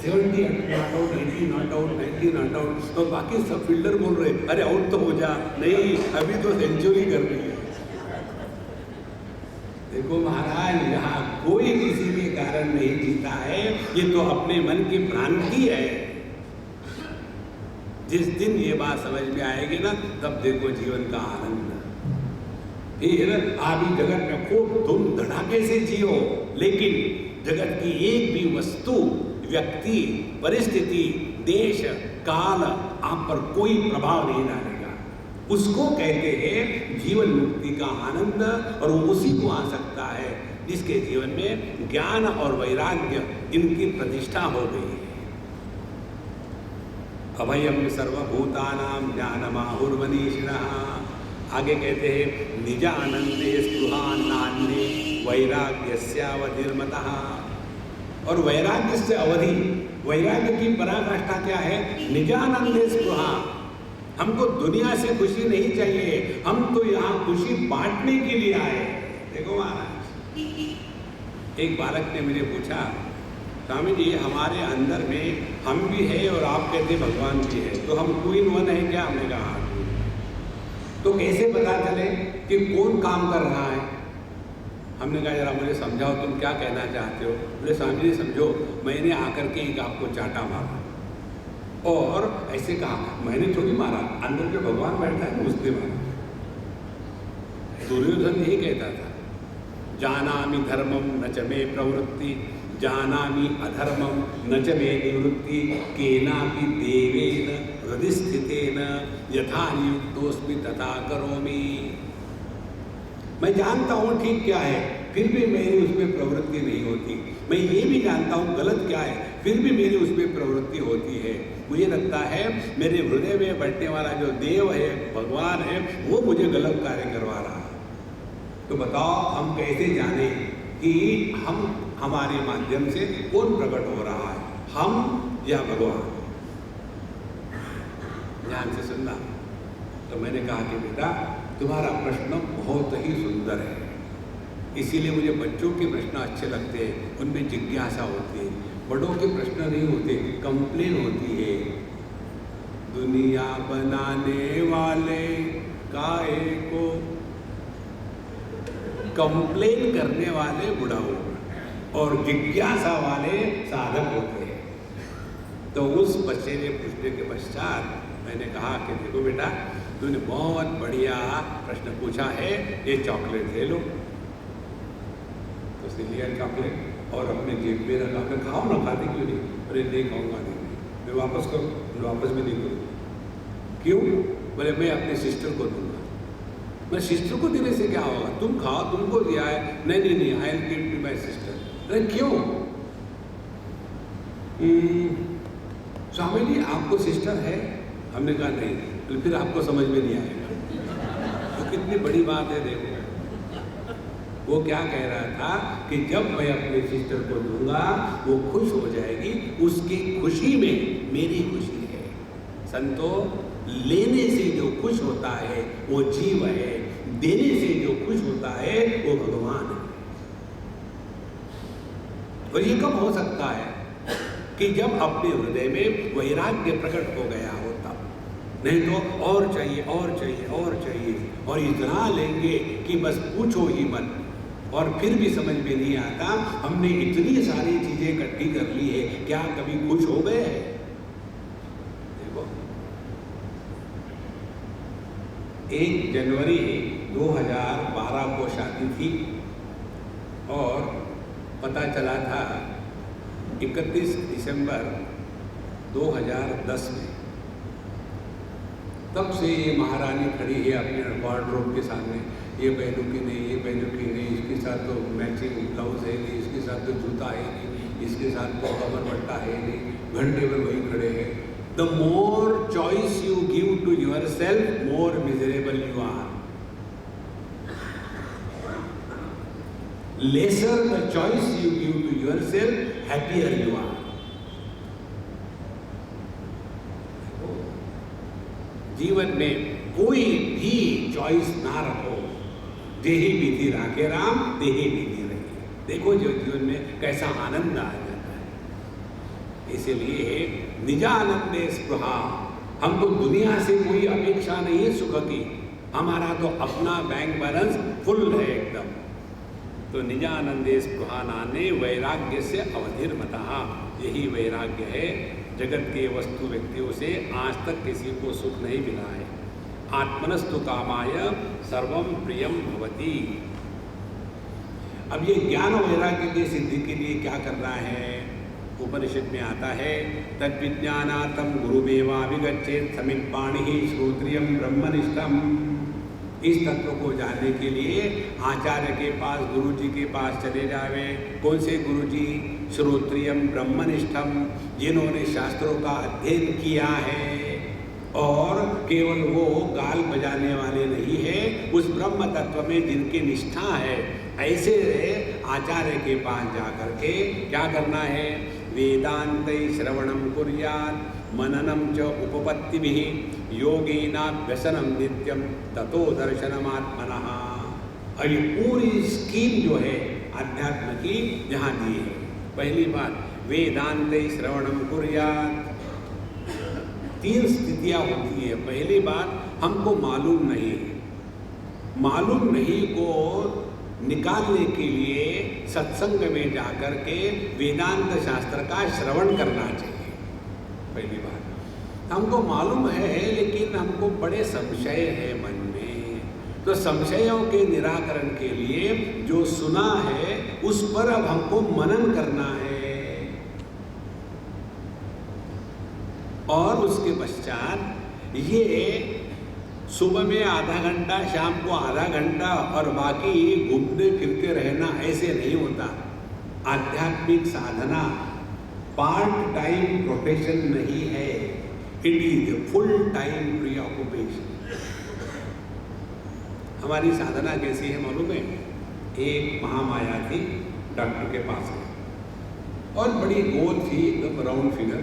70 not out, 80 not out, 90 not out, तो बाकी सब फील्डर बोल रहे अरे आउट तो हो जा, नहीं अभी तो सेंचुरी कर रही है। देखो महाराज, यहाँ कोई किसी के कारण नहीं जीता है, ये तो अपने मन की भ्रांति है। जिस दिन ये बात समझ में आएगी ना, तब देखो जीवन का आनंद। फिर आप ही जगत में खूब धूम धड़ाके से जियो, लेकिन जगत की एक भी वस्तु, व्यक्ति, परिस्थिति, देश, काल आप पर कोई प्रभाव नहीं डालेगा। उसको कहते हैं जीवन मुक्ति का आनंद, और वो उसी को आ सकता है जिसके जीवन में ज्ञान और वैराग्य इनकी प्रतिष्ठा हो गई है। अभयम सर्वभूतानां ज्ञानमाहुर्मनीषिणः। आगे कहते हैं निजानंदे स्पृहा नान्ये वैराग्यस्यावधिर्मतः। और वैराग्य से अवधि, वैराग्य की पराकाष्ठा क्या है? निजानंदे स्पृहा। हमको दुनिया से खुशी नहीं चाहिए, हम तो यहाँ खुशी बांटने के लिए आए। देखो महाराज, एक बालक ने मुझे पूछा, स्वामी जी हमारे अंदर में हम भी है और आप कहते भगवान भी है, तो हम 2 in 1 है क्या? हमने कहा तो कैसे पता चले कि कौन काम कर रहा है? हमने कहा जरा मुझे समझाओ, तुम क्या कहना चाहते हो? बोले स्वामी जी समझो, मैंने आकर के एक आपको चाटा मारा, और ऐसे कहा मैंने थोड़ी मारा, अंदर जो भगवान बैठा है उसने मारा। दुर्योधन यही कहता था, जानामि धर्मम न च मे प्रवृत्ति, जानामि अधर्मम न च मे निवृत्ति, केनापि देवेन हृदि स्थितेन यथा नियुक्तोऽस्मि तथा करोमि। मैं जानता हूँ ठीक क्या है, फिर भी मेरी उसमें प्रवृत्ति नहीं होती। मैं ये भी जानता हूँ गलत क्या है, फिर भी मेरी उसमें प्रवृत्ति होती है। मुझे लगता है मेरे हृदय में बैठने वाला जो देव है, भगवान है, वो मुझे गलत कार्य करवा रहा है। तो बताओ हम कैसे जाने कि हम हमारे माध्यम से कौन प्रकट हो रहा है, हम या भगवान? ध्यान से सुनना। तो मैंने कहा कि बेटा तुम्हारा प्रश्न बहुत ही सुंदर है, इसीलिए मुझे बच्चों के प्रश्न अच्छे लगते हैं, उनमें जिज्ञासा होती है। बड़ों के प्रश्न नहीं होते, कंप्लेन होती है। दुनिया बनाने वाले काहे को, कंप्लेन करने वाले बुढ़ाओ और जिज्ञासा वाले साधक होते हैं। तो उस बच्चे ने पूछने के पश्चात मैंने कहा कि देखो बेटा तूने बहुत बढ़िया प्रश्न पूछा है, ये चॉकलेट ले लो। तो उसने लिया चॉकलेट और अपने जेब में रखा। मैं खाओ ना, खाते क्यों नहीं? अरे नहीं खाऊंगा, नहीं मैं वापस करूँ? वापस भी नहीं करूँ। क्यों? बोले मैं अपने सिस्टर को दूंगा। मैं सिस्टर को देने से क्या होगा? तुम खाओ, तुमको दिया है। नहीं नहीं नहीं, I will give to my sister. अरे क्यों? स्वामी जी आपको सिस्टर है? हमने कहा नहीं। तो फिर आपको समझ में नहीं आएगा। तो कितनी बड़ी बात है। देखो वो क्या कह रहा था कि जब मैं अपने सिस्टर को दूंगा वो खुश हो जाएगी, उसकी खुशी में मेरी खुशी है। संतो, लेने से जो खुश होता है वो जीव है, देने से जो खुश होता है वो भगवान है। और ये कब हो सकता है? कि जब अपने हृदय में वैराग्य प्रकट हो गया हो तब। नहीं तो और चाहिए और चाहिए और चाहिए, और इतना लेंगे कि बस पूछो ही मत। और फिर भी समझ में नहीं आता, हमने इतनी सारी चीजें इकट्ठी कर ली है, क्या कभी खुश हो गए हैं? देखो 1 जनवरी 2012 को शादी थी और पता चला था 31 दिसंबर 2010 में। तब से ये महारानी खड़ी है अपने वार्डरोब के सामने, ये पहनू की नहीं, ये पहनू की नहीं, इसके साथ तो मैचिंग ब्लाउज है नहीं, इसके साथ तो जूता है नहीं, इसके साथ तो कमर पट्टा है नहीं, घंटे में वही खड़े हैं। The more choice you give to your self, more miserable you are. lesser the choice you give to yourself, happier you are. जीवन में कोई भी चॉइस ना रखो, देही विधि राखे राम, देही विधि रही। देखो जो जीवन में कैसा आनंद आ जाता है। इसलिए निजानंदे स्पृहा, हमको दुनिया से कोई अपेक्षा नहीं है सुख की, हमारा तो अपना बैंक बैलेंस फुल है एकदम। तो निजानंदे स्पृहानाने वैराग्य से अवधिर्मतः, यही वैराग्य है। जगत के वस्तु व्यक्तियों से आज तक किसी को सुख नहीं मिला है। आत्मनस्तु कामाय सर्वम प्रियम भवति। अब ये ज्ञान वैराग्य की सिद्धि के लिए क्या करना है? उपनिषद में आता है, तद्विज्ञानार्थं गुरुमेवाभिगच्छेत् समिक् पाणिः श्रोत्रियं ब्रह्मनिष्ठम्। इस तत्व को जानने के लिए आचार्य के पास, गुरु जी के पास चले जावे। कौन से गुरु जी? श्रोत्रियम ब्रह्मनिष्ठम, जिन्होंने शास्त्रों का अध्ययन किया है और केवल वो गाल बजाने वाले नहीं है, उस ब्रह्म तत्व में जिनकी निष्ठा है, ऐसे आचार्य के पास जाकर के क्या करना है? वेदांत श्रवणम कुर्यात् मननम च उपपत्तिभिः योगेनाभ्यसनम नित्यम ततो दर्शनमात्मनः। और ये पूरी स्कीम जो है अध्यात्म की यहाँ दी है। पहली बात, वेदांत श्रवणम कुर्यात्। 3 स्थितियाँ होती है। पहली बात, हमको मालूम नहीं को निकालने के लिए सत्संग में जाकर के वेदांत शास्त्र का श्रवण करना चाहिए। पहली बात, हमको मालूम है लेकिन हमको बड़े संशय है मन में, तो संशयों के निराकरण के लिए जो सुना है उस पर अब हमको मनन करना है। और उसके पश्चात ये सुबह में आधा घंटा, शाम को आधा घंटा और बाकी घूमते फिरते रहना ऐसे नहीं होता। आध्यात्मिक साधना पार्ट टाइम प्रोफेशन नहीं है, इट इज फुल टाइम प्रीऑक्युपेशन। हमारी साधना कैसी है मालूम है? एक महामाया थी, डॉक्टर के पास गई और बड़ी गोल थी, एकदम राउंड फिगर।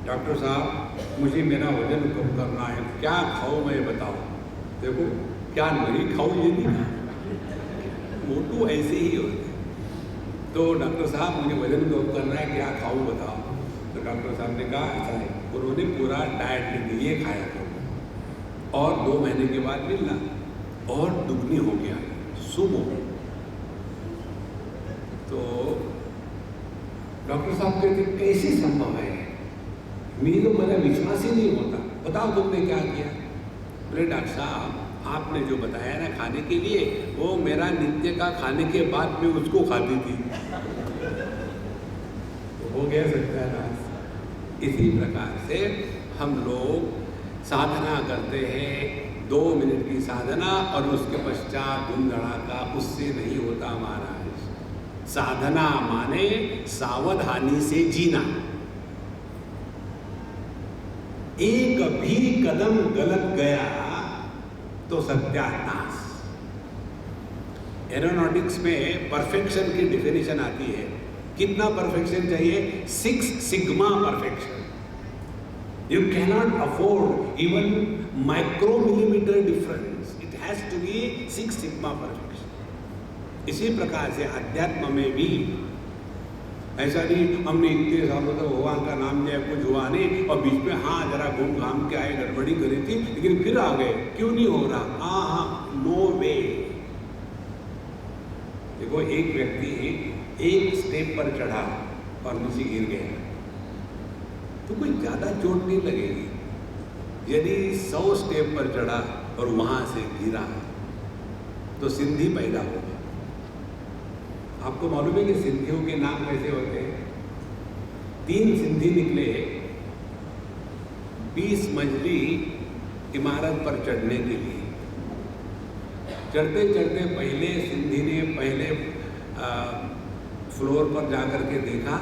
डॉक्टर साहब, मुझे मेरा वजन कम करना है, क्या खाऊं मैं बताओ? देखो, क्या नहीं खाऊं ये नहीं खाऊं, मोटू ऐसे ही होते। तो डॉक्टर साहब मुझे वजन कम करना है, क्या खाऊं बताओ? तो डॉक्टर साहब ने कहा ऐसा है, उन्होंने पूरा डाइट लिख दिया, ये खाया करो और 2 महीने के बाद मिलना और दुगनी हो गया सुबह। तो डॉक्टर साहब कहते कैसे संभव है? मेरे तो मेरा विश्वास ही नहीं होता, बताओ तुमने क्या किया? बोले डॉक्टर साहब आपने जो बताया ना खाने के लिए, वो मेरा नित्य का खाने के बाद में उसको खाती थी। तो हो गया सत्यानाश। इसी प्रकार से हम लोग साधना करते हैं, 2 मिनट की साधना और उसके पश्चात धूम धड़ाका, उससे नहीं होता महाराज। साधना माने सावधानी से जीना। एक भी कदम गलत गया तो सत्यानाश। एरोनॉटिक्स में परफेक्शन की डेफिनेशन आती है। कितना परफेक्शन चाहिए? 6 sigma perfection. You cannot afford even micromillimetre difference, it has to be 6 sigma perfection. इसी प्रकार से अध्यात्म में भी ऐसा नहीं हमने इतने सालों तक भगवान का नाम लिया, कुछ हुआ नहीं और बीच में हाँ जरा घूम घाम के आए, गड़बड़ी करी थी लेकिन फिर आ गए, क्यों नहीं हो रहा? हाँ, नो वे। देखो, एक व्यक्ति एक स्टेप पर चढ़ा और नीचे गिर गया तो कोई ज्यादा चोट नहीं लगेगी। यदि 100 स्टेप पर चढ़ा और वहां से गिरा तो सिंधी पैदा होगा। आपको मालूम है कि सिंधियों के नाम कैसे होते हैं? 3 सिंधी निकले 20 मंजिली इमारत पर चढ़ने के लिए। चढ़ते चढ़ते पहले सिंधी ने पहले फ्लोर पर जाकर के देखा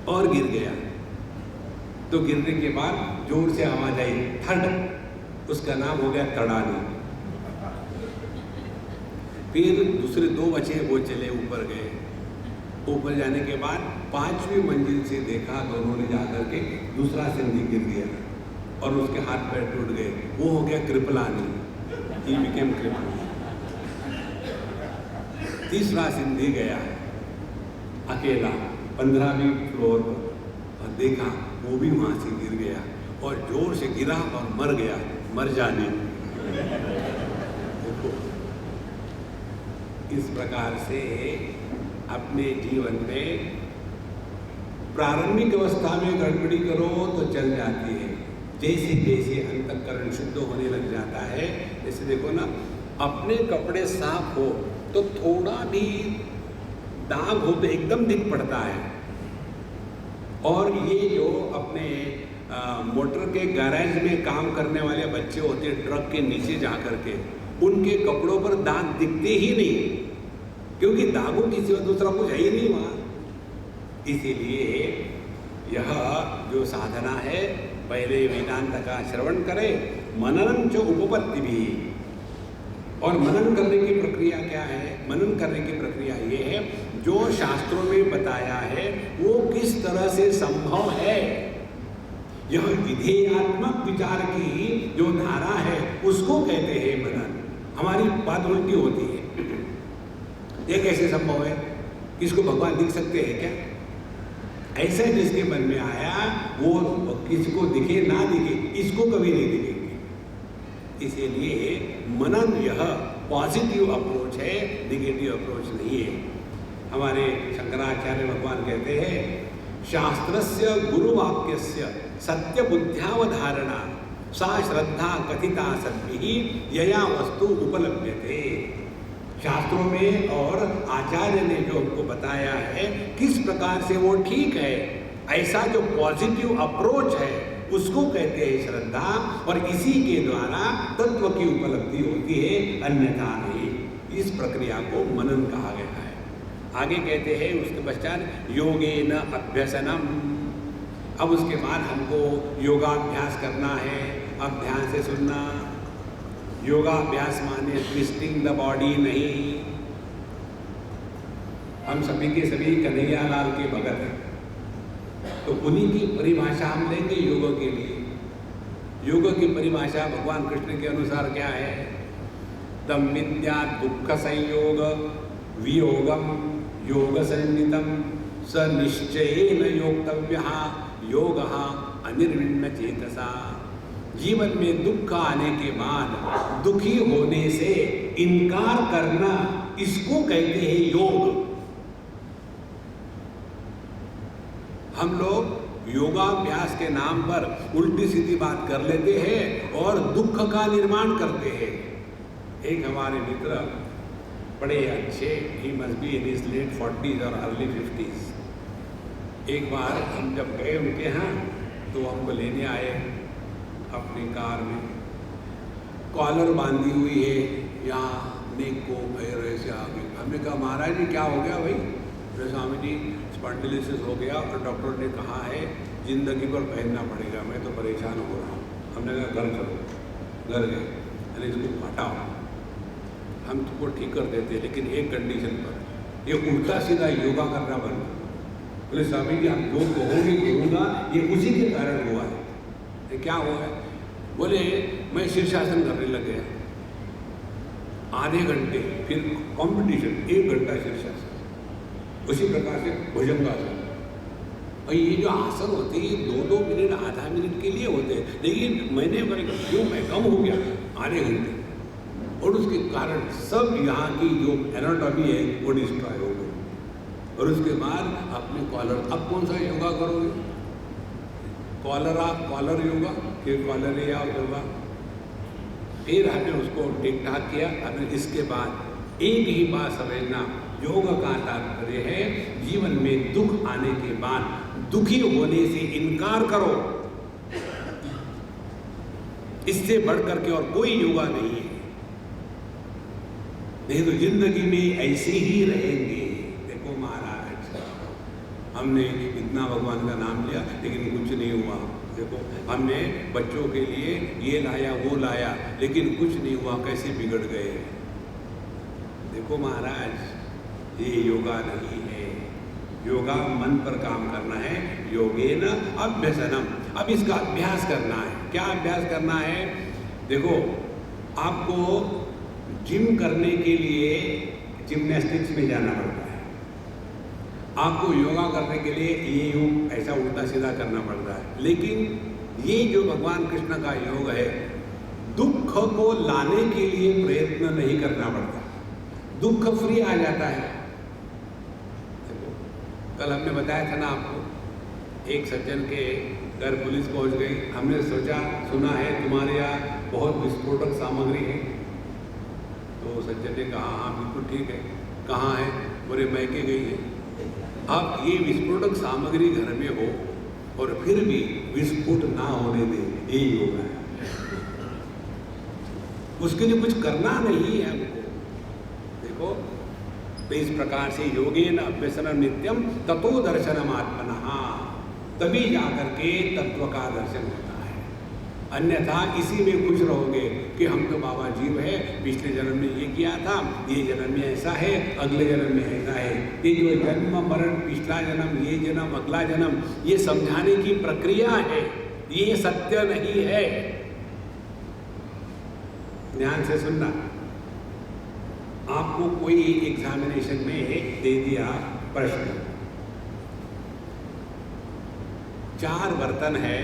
और गिर गया। तो गिरने के बाद जोर से आवाज आई थड़, उसका नाम हो गया तड़ानी। फिर दूसरे 2 बचे, वो चले ऊपर गए। ऊपर जाने के बाद 5वीं मंजिल से देखा तो उन्होंने जाकर के दूसरा सिंधी गिर गया और उसके हाथ पैर टूट गए, वो हो गया कृपलानी, ही बिकेम कृपल। तीसरा सिंधी गया अकेला 15वीं फ्लोर पर और देखा वो भी वहां से गिर गया और जोर से गिरा और मर गया। मर जाने देखो, इस प्रकार से अपने जीवन में प्रारंभिक अवस्था में गड़बड़ी करो तो चल जाती है। जैसे जैसे अंतःकरण शुद्ध होने लग जाता है, जैसे देखो ना, अपने कपड़े साफ हो तो थोड़ा भी दाग हो तो एकदम दिख पड़ता है। और ये जो अपने मोटर के गैरेज में काम करने वाले बच्चे होते हैं, ट्रक के नीचे जा कर के, उनके कपड़ों पर दाग दिखते ही नहीं, क्योंकि दागों की सिवा दूसरा कुछ है ही नहीं वहां। इसीलिए यह जो साधना है, पहले वेदांत का श्रवण करे, मननं च उपपत्ति भी। और मनन करने की प्रक्रिया क्या है? मनन करने की प्रक्रिया ये है, जो शास्त्रों में बताया है वो किस तरह से संभव है। यह विधेयात्मक विचार की जो धारा है उसको कहते हैं मनन। हमारी बात उल्टी होती है, ये कैसे संभव है? किसको भगवान दिख सकते हैं क्या? ऐसा जिसके मन में आया वो किसको दिखे ना दिखे, इसको कभी नहीं दिखेंगे। इसीलिए मनन यह पॉजिटिव अप्रोच है, निगेटिव अप्रोच नहीं है। हमारे शंकराचार्य भगवान कहते हैं, शास्त्रस्य गुरुवाक्यस्य सत्य बुद्ध्यावधारणा सा श्रद्धा कथिता सद्भिः यया वस्तु उपलभ्यते। शास्त्रों में और आचार्य ने जो हमको बताया है किस प्रकार से वो ठीक है, ऐसा जो पॉजिटिव अप्रोच है उसको कहते हैं श्रद्धा, और इसी के द्वारा तत्व की उपलब्धि होती है, अन्यथा नहीं। इस प्रक्रिया को मनन कहा गया है। आगे कहते हैं उसके पश्चात योगेन अभ्यसनम। अब उसके बाद हमको योगाभ्यास करना है। अब ध्यान से सुनना, योगाभ्यास माने ट्विस्टिंग द बॉडी नहीं। हम सभी के सभी कन्हैया लाल के भगत हैं, तो उन्हीं की परिभाषा हम लेंगे योग के लिए। योग की परिभाषा भगवान कृष्ण के अनुसार क्या है? तम विद्या दुख संयोग वियोगम योग संहितम स निश्चयेन योक्तव्यः योगः अनिर्विण्ण चेतसा। जीवन में दुख आने के बाद दुखी होने से इनकार करना, इसको कहते हैं योग। हम लोग योगाभ्यास के नाम पर उल्टी सीधी बात कर लेते हैं और दुख का निर्माण करते हैं। एक हमारे मित्र बड़े अच्छे, he must be in his late 40s और अर्ली 50s। एक बार हम जब गए उनके यहाँ तो हमको लेने आए अपनी कार में, कॉलर बांधी हुई है यहाँ नेक को पैर ऐसे आगे। हमने कहा महाराज जी क्या हो गया भाई? बोले स्वामी जी स्पॉन्डिलिसिस हो गया और डॉक्टर ने कहा है जिंदगी भर पहनना पड़ेगा, मैं तो परेशान हो रहा हूँ। हमने कहा घर चलो। घर गए, अरे इसको हटाओ, हम तुमको ठीक कर देते, लेकिन एक कंडीशन पर, ये उल्टा सीधा योगा करना बंद करो। बोले स्वामी जी हम जो कहोगे करूँगा, ये उसी के कारण हुआ है। ये क्या हुआ है? बोले मैं शीर्षासन करने लग गया आधे घंटे, फिर कंपटीशन 1 घंटा शीर्षासन, उसी प्रकार से भुजंगासन। और ये जो आसन होते हैं ये 2-2 मिनट आधा मिनट के लिए होते हैं, लेकिन मैंने क्यों मैं कम हो गया आधे घंटे, और उसके कारण सब यहाँ की जो एनाटॉमी है वो डिस्ट्रॉय हो गई। और उसके बाद अपने कॉलर, अब कौन सा योगा करोगे? कॉलर योगा, फिर कॉलर योगा। फिर हमने उसको ठीक ठाक किया। हमने इसके बाद एक ही बात समझना, योग का तात्पर्य है जीवन में दुख आने के बाद दुखी होने से इनकार करो। इससे बढ़कर के और कोई योगा नहीं है, नहीं तो जिंदगी में ऐसे ही रहेंगे। देखो महाराज, हमने इतना भगवान का नाम लिया लेकिन कुछ नहीं हुआ। देखो हमने बच्चों के लिए ये लाया वो लाया, लेकिन कुछ नहीं हुआ, कैसे बिगड़ गए। देखो महाराज, ये योगा नहीं है। योगा मन पर काम करना है, योगेन अभ्यसनम। अब इसका अभ्यास करना है। क्या अभ्यास करना है? देखो आपको जिम करने के लिए जिम्नास्टिक्स में जाना पड़ता है, आपको योगा करने के लिए ये योग ऐसा उल्टा सीधा करना पड़ता है। लेकिन ये जो भगवान कृष्ण का योग है, दुख को लाने के लिए प्रयत्न नहीं करना पड़ता, दुख फ्री आ जाता है। देखो कल हमने बताया था ना आपको, एक सज्जन के घर पुलिस पहुंच गई। हमने सोचा सुना है तुम्हारे यहाँ बहुत विस्फोटक सामग्री है, तो सज्जन ने कहा हाँ बिल्कुल ठीक है। कहाँ है? बोले मैके गई है। अब ये विस्फोटक सामग्री घर में हो और फिर भी विस्फोट ना होने दे, यही होगा। उसके लिए कुछ करना नहीं है हमको। देखो, तो इस प्रकार से योगेन अभ्यसनं नित्यम ततो दर्शनम आत्मनः, तभी जाकर के तत्व का दर्शन होता है। अन्यथा इसी में खुश रहोगे कि हम तो बाबा जीव है, पिछले जन्म में ये किया था, ये जन्म में ऐसा है, अगले जन्म में ऐसा है। ये जो जन्म मरण, पिछला जन्म, ये जन्म, अगला जन्म, ये समझाने की प्रक्रिया है, ये सत्य नहीं है। ध्यान से सुनना। आपको कोई एग्जामिनेशन में दे दिया प्रश्न, 4 बर्तन है,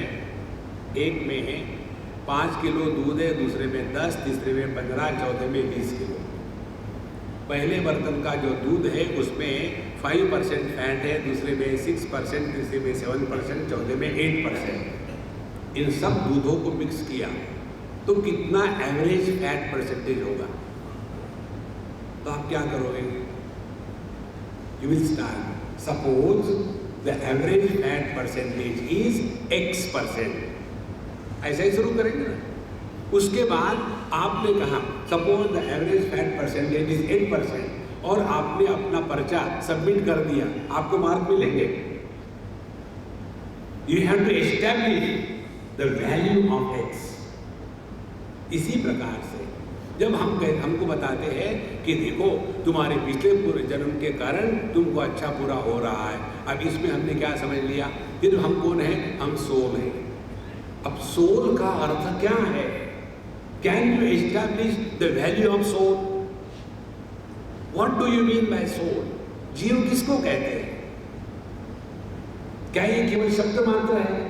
एक में 5 किलो दूध है, दूसरे में 10, तीसरे में 15, चौथे में 20 किलो। पहले बर्तन का जो दूध है उसमें 5% फैट है, दूसरे में 6%, तीसरे में 7%, चौथे में 8%। इन सब दूधों को मिक्स किया तो कितना एवरेज फैट परसेंटेज होगा? तो आप क्या करोगे? You will start, suppose the average fat percentage is X%, ऐसा ही शुरू करेंगे ना। उसके बाद आपने कहा suppose the average fat percentage is 8%, और आपने अपना पर्चा सबमिट कर दिया, आपको मार्क मिलेंगे। You have to establish the value of X। इसी प्रकार से जब हमको बताते हैं कि देखो तुम्हारे पिछले पूरे जन्म के कारण तुमको अच्छा पूरा हो रहा है, अब इसमें हमने क्या समझ लिया, फिर हम कौन है? हम सोल है। अब सोल का अर्थ क्या है? Can you establish the value of soul? What do you mean by soul? जीव किसको कहते हैं? क्या ये केवल शब्द मात्र है?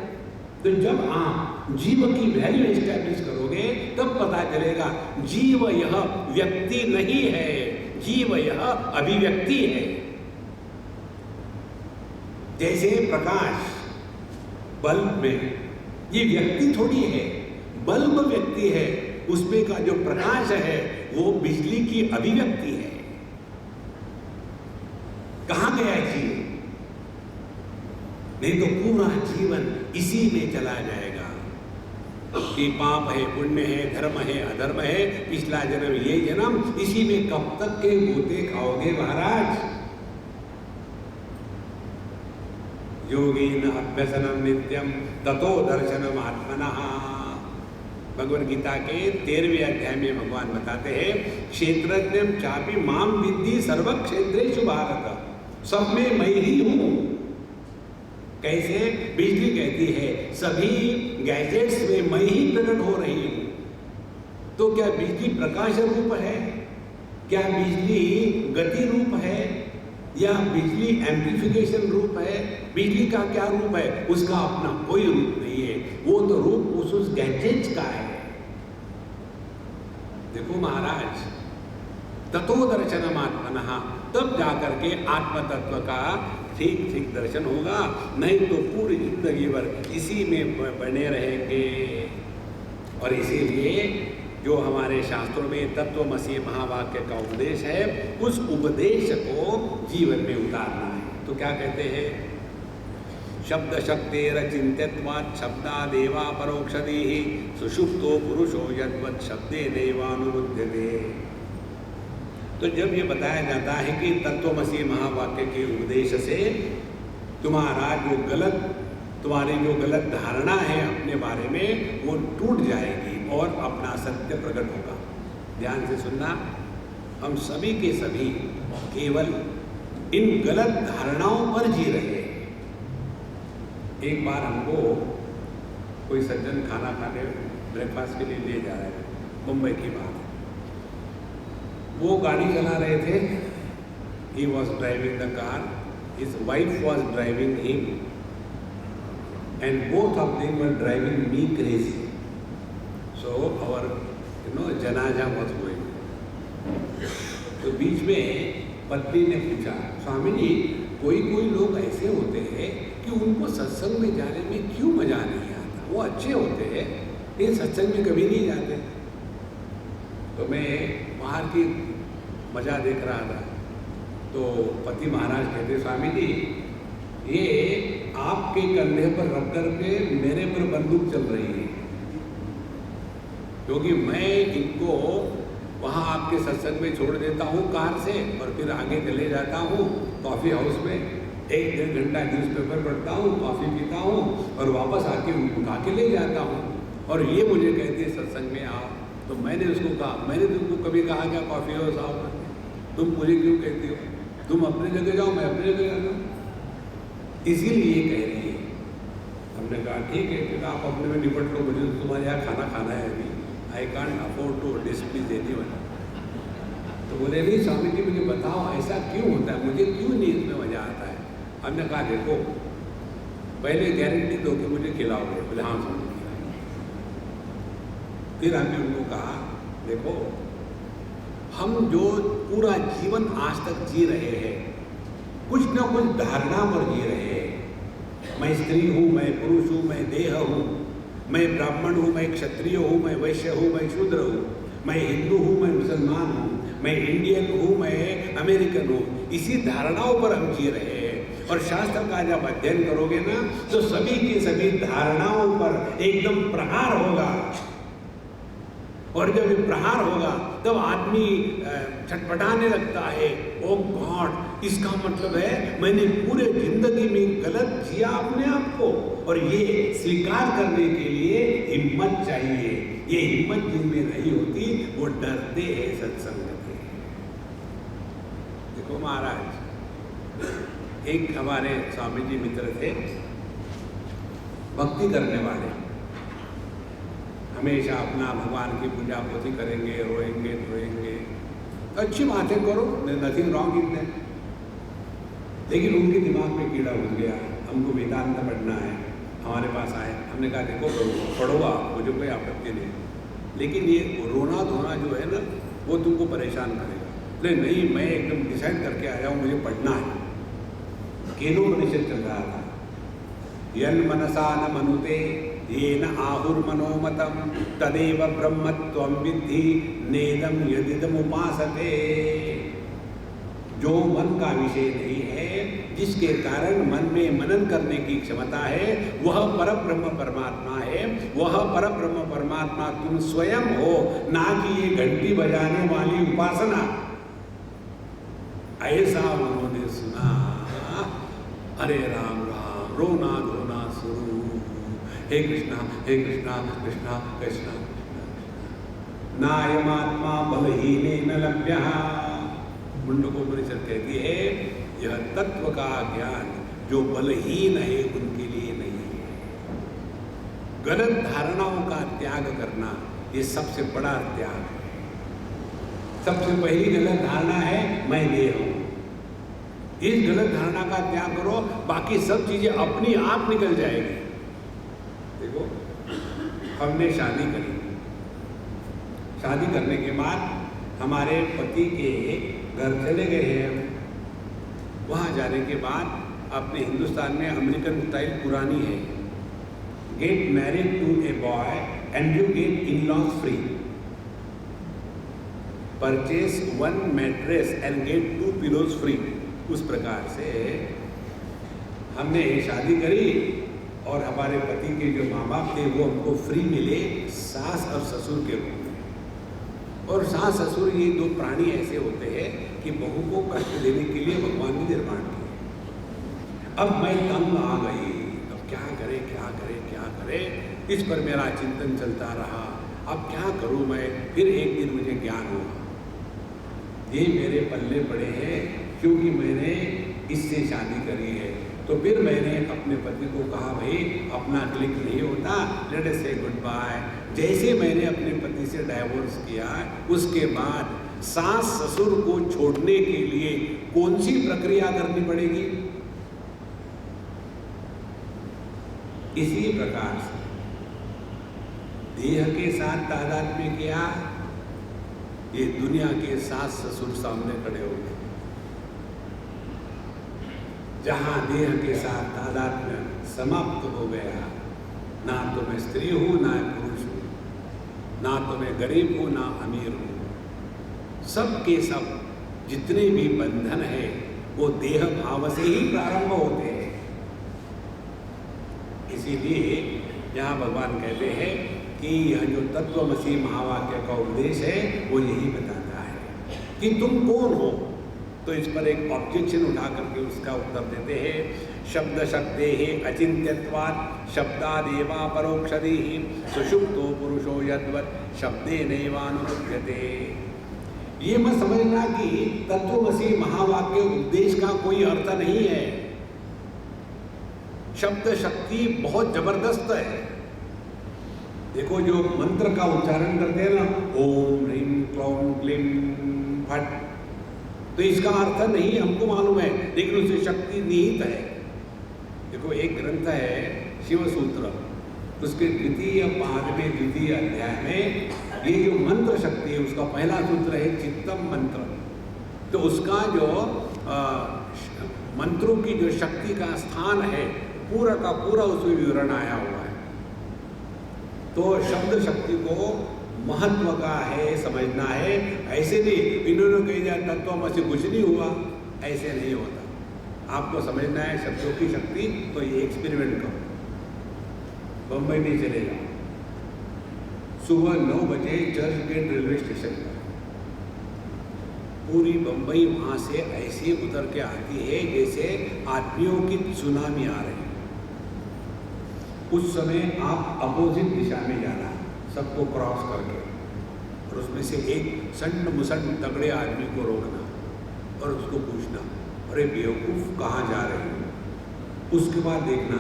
तो जब आप जीव की वैल्यू एस्टैब्लिश करोगे तब पता चलेगा जीव यह व्यक्ति नहीं है, जीव यह अभिव्यक्ति है। जैसे प्रकाश बल्ब में, ये व्यक्ति थोड़ी है, बल्ब व्यक्ति है, उसमें का जो प्रकाश है वो बिजली की अभिव्यक्ति है। कहां गया जीव? नहीं तो पूरा जीवन इसी में चला जाएगा कि पाप है, पुण्य है, धर्म है, अधर्म है, पिछला जन्म, ये जन्म, इसी में कब तक के गोते खाओगे महाराज? योगेन अभ्यसनं नित्यम ततो दर्शनम आत्मनः। भगवद गीता के 13वें अध्याय में भगवान बताते हैं, क्षेत्रज्ञं चापि मां विद्धि सर्व क्षेत्रेषु भारत, सब में मैं ही हूं। कैसे? बिजली कहती है सभी गैजेट्स में मैं ही प्रकट हो रही हूं। तो क्या बिजली प्रकाश रूप है? क्या बिजली गति रूप है? या बिजली एम्प्लीफिकेशन रूप है? बिजली का क्या रूप है? उसका अपना कोई रूप नहीं है, वो तो रूप उस गैजेट्स का है। देखो महाराज, ततो दर्शनम आत्मनः, तब जाकर के आत्म तत्व का ठीक ठीक दर्शन होगा, नहीं तो पूरी जिंदगी भर इसी में बने रहेंगे। और इसीलिए जो हमारे शास्त्रों में तत्वमसि महावाक्य का उपदेश है, उस उपदेश को जीवन में उतारना है। तो क्या कहते हैं? शब्द शक्तेर चिंत्यत्वात् शब्दादेवा परोक्षदिः सुषुप्तो पुरुषो यद्वत् शब्दे नैवानुबुध्यते। तो जब ये बताया जाता है कि तत्वमसि महावाक्य के उपदेश से तुम्हारी जो गलत धारणा है अपने बारे में वो टूट जाएगी और अपना सत्य प्रकट होगा। ध्यान से सुनना, हम सभी के सभी केवल इन गलत धारणाओं पर जी रहे हैं। एक बार हमको कोई सज्जन खाना खाने ब्रेकफास्ट के लिए ले जा रहे हैं, मुंबई की बात है। वो गाड़ी चला रहे थे, he was driving the car, his wife was driving him, and both of them were driving me crazy. So our जनाजा was going. तो बीच में पत्नी ने पूछा, स्वामी जी कोई लोग ऐसे होते हैं कि उनको सत्संग में जाने में क्यों मजा नहीं आता? वो अच्छे होते हैं लेकिन सत्संग में कभी नहीं जाते। तो मैं बाहर की मजा देख रहा था, तो पति महाराज कहते, स्वामी जी ये आपके कंधे पर रख कर के मेरे पर बंदूक चल रही है। क्योंकि मैं इनको वहाँ आपके सत्संग में छोड़ देता हूँ कार से और फिर आगे चले जाता हूँ कॉफ़ी हाउस में, 1-1.5 घंटा न्यूज़पेपर पढ़ता हूँ, कॉफ़ी पीता हूँ और वापस आके उनको उठा के ले जाता हूँ। और ये मुझे कहती है सत्संग में आओ। तो मैंने उसको कहा, मैंने तुमको कभी कहा क्या कॉफ़ी हाउस आओ? तुम मुझे क्यों कहती हो? तुम अपनी जगह जाओ, मैं अपनी जगह जाता हूँ। इसीलिए ये कह रही है। हमने कहा ठीक है, फिर आप अपने में निपट लो, मुझे तो तुम्हारे यहाँ खाना खाना है अभी। I can't afford to displease anyone. तो बोले नहीं स्वामी जी मुझे बताओ ऐसा क्यों होता है, मुझे क्यों नहीं इसमें मजा आता है? हमने कहा देखो पहले गारंटी दो कि मुझे खिलाओगे। बोले हाँ स्वामी जी खिलाएंगे। फिर हमने उनको कहा देखो हम जो पूरा जीवन आज तक जी रहे हैं, कुछ ना कुछ धारणा पर जी रहे हैं। मैं स्त्री हूँ, मैं पुरुष हूँ, मैं देह हूँ, मैं ब्राह्मण हूँ, मैं क्षत्रिय हूँ, मैं वैश्य हूँ, मैं शूद्र हूँ, मैं हिंदू हूँ, मैं मुसलमान हूँ, मैं इंडियन हूँ, मैं अमेरिकन हूँ। इसी धारणाओं पर हम जी रहे हैं। और शास्त्र का जब अध्ययन करोगे ना तो सभी की सभी धारणाओं पर एकदम प्रहार होगा। और जब ये प्रहार होगा तब आदमी छटपटाने लगता है, ओ गॉड, इसका मतलब है मैंने पूरे जिंदगी में गलत जिया अपने आप को। और ये स्वीकार करने के लिए हिम्मत चाहिए। ये हिम्मत जिनमें नहीं होती वो डरते हैं सत्संग से। देखो महाराज, एक हमारे स्वामी जी मित्र थे, भक्ति करने वाले, हमेशा अपना भगवान की पूजा पोथी करेंगे, रोएंगे धोएंगे, अच्छी बातें करो, नथिंग रॉन्ग इन दैट। लेकिन उनके दिमाग में कीड़ा घुस गया, हमको वेदांत पढ़ना है, हमारे पास आए। हमने कहा देखो पढ़ो आप, मुझे कोई आपत्ति नहीं, लेकिन ये रोना धोना जो है ना वो तुमको परेशान करेगा। बोले नहीं, मैं एकदम डिसाइड करके आया हूँ, मुझे पढ़ना है। केनोपनिषद चल रहा था। यन मनसा न मनुते येन आहुर्मनोमतं तदेव ब्रह्मत्वं विद्धि नेदं यदिदम उपासते। जो मन का विषय नहीं है, जिसके कारण मन में मनन करने की क्षमता है, वह परब्रह्म परमात्मा है। वह परब्रह्म परमात्मा तुम स्वयं हो, ना कि ये घंटी बजाने वाली उपासना। ऐसा उन्होंने सुना, हरे राम राम, रोना धोना शुरू, हे कृष्णा कृष्णा कृष्णा। नायमात्मा बलहीनेन लभ्यः। मुंडकोपनिषद कहती है यह तत्व का ज्ञान जो बलहीन है उनके लिए नहीं है। गलत धारणाओं का त्याग करना ये सबसे बड़ा त्याग है। सबसे पहली गलत धारणा है मैं देह हूं। इस गलत धारणा का त्याग करो, बाकी सब चीजें अपनी आप निकल जाएगी। देखो हमने शादी करी, शादी करने के बाद हमारे पति के घर चले गए हैं। वहाँ जाने के बाद अपने हिंदुस्तान में अमेरिकन स्टाइल पुरानी है, get married to a boy and you get in laws free, purchase 1 mattress and get 2 pillows free. उस प्रकार से हमने शादी करी और हमारे पति के जो माँ बाप थे वो हमको फ्री मिले सास और ससुर के रूप में। और सास ससुर ये दो प्राणी ऐसे होते हैं कि बहू को कष्ट देने के लिए भगवान ने निर्माण किया। अब मैं तंग आ गई, अब क्या करे क्या करे क्या करे, इस पर मेरा चिंतन चलता रहा। अब क्या करूं मैं? फिर एक दिन मुझे ज्ञान हुआ, ये मेरे पल्ले पड़े हैं क्योंकि मैंने इससे शादी करी है। तो फिर मैंने अपने पति को कहा भाई अपना क्लिक नहीं होता, लेट अस से गुड बाय। जैसे मैंने अपने पति से डाइवोर्स किया उसके बाद सास ससुर को छोड़ने के लिए कौन सी प्रक्रिया करनी पड़ेगी? इसी प्रकार से देह के साथ तादात्म्य किया, ये दुनिया के सास ससुर सामने खड़े हो गए। जहां देह के साथ तादात्म्य समाप्त हो गया, ना तो मैं स्त्री हूं ना पुरुष हूं, ना तो मैं गरीब हूं ना अमीर हूं, सब के सब जितने भी बंधन है वो देह भाव से ही प्रारंभ होते हैं। इसीलिए यहाँ भगवान कहते हैं कि यह जो तत्वमसी महावाक्य का उपदेश है वो यही बताता है कि तुम कौन हो। तो इस पर एक ऑब्जेक्शन उठा करके उसका उत्तर देते हैं, शब्द शक्ते ही अचिंत्यत्वात् शब्दादेवा परोक्षदि सुषुप्तो पुरुषो यद्वत् शब्दे नैवानुपद्यते। ये मत समझना कि तत्वमसी महावाक्य उपदेश का कोई अर्थ नहीं है। शब्द शक्ति बहुत जबरदस्त है। देखो जो मंत्र का उच्चारण करते हैं ना, ओम ह्रीं क्लौं क्लीं फट, तो इसका अर्थ नहीं हमको मालूम है, लेकिन उससे शक्ति निहित है। देखो एक ग्रंथ है शिव सूत्र, उसके द्वितीय पाद में द्वितीय अध्याय में ये जो मंत्र शक्ति है उसका पहला सूत्र है चित्तम मंत्र। तो उसका जो मंत्रों की जो शक्ति का स्थान है पूरा का पूरा उसमें विवरण आया हुआ है। तो शब्द शक्ति को महत्व का है, समझना है। ऐसे नहीं इन्होंने कह दिया तत्वमसी कुछ नहीं हुआ, ऐसे नहीं होता। आपको समझना है शब्दों की शक्ति, तो ये एक्सपेरिमेंट करो। बम्बई में चले जाओ, सुबह 9 बजे चर्च गेट रेलवे स्टेशन पर पूरी बम्बई वहाँ से ऐसे उतर के आती है जैसे आदमियों की सुनामी आ रही है। उस समय आप अपोजिट दिशा में जाना, सबको क्रॉस करके, और उसमें से एक सन्न मुसन्न तगड़े आदमी को रोकना और उसको पूछना, अरे बेवकूफ़ कहाँ जा रहे हो। उसके बाद देखना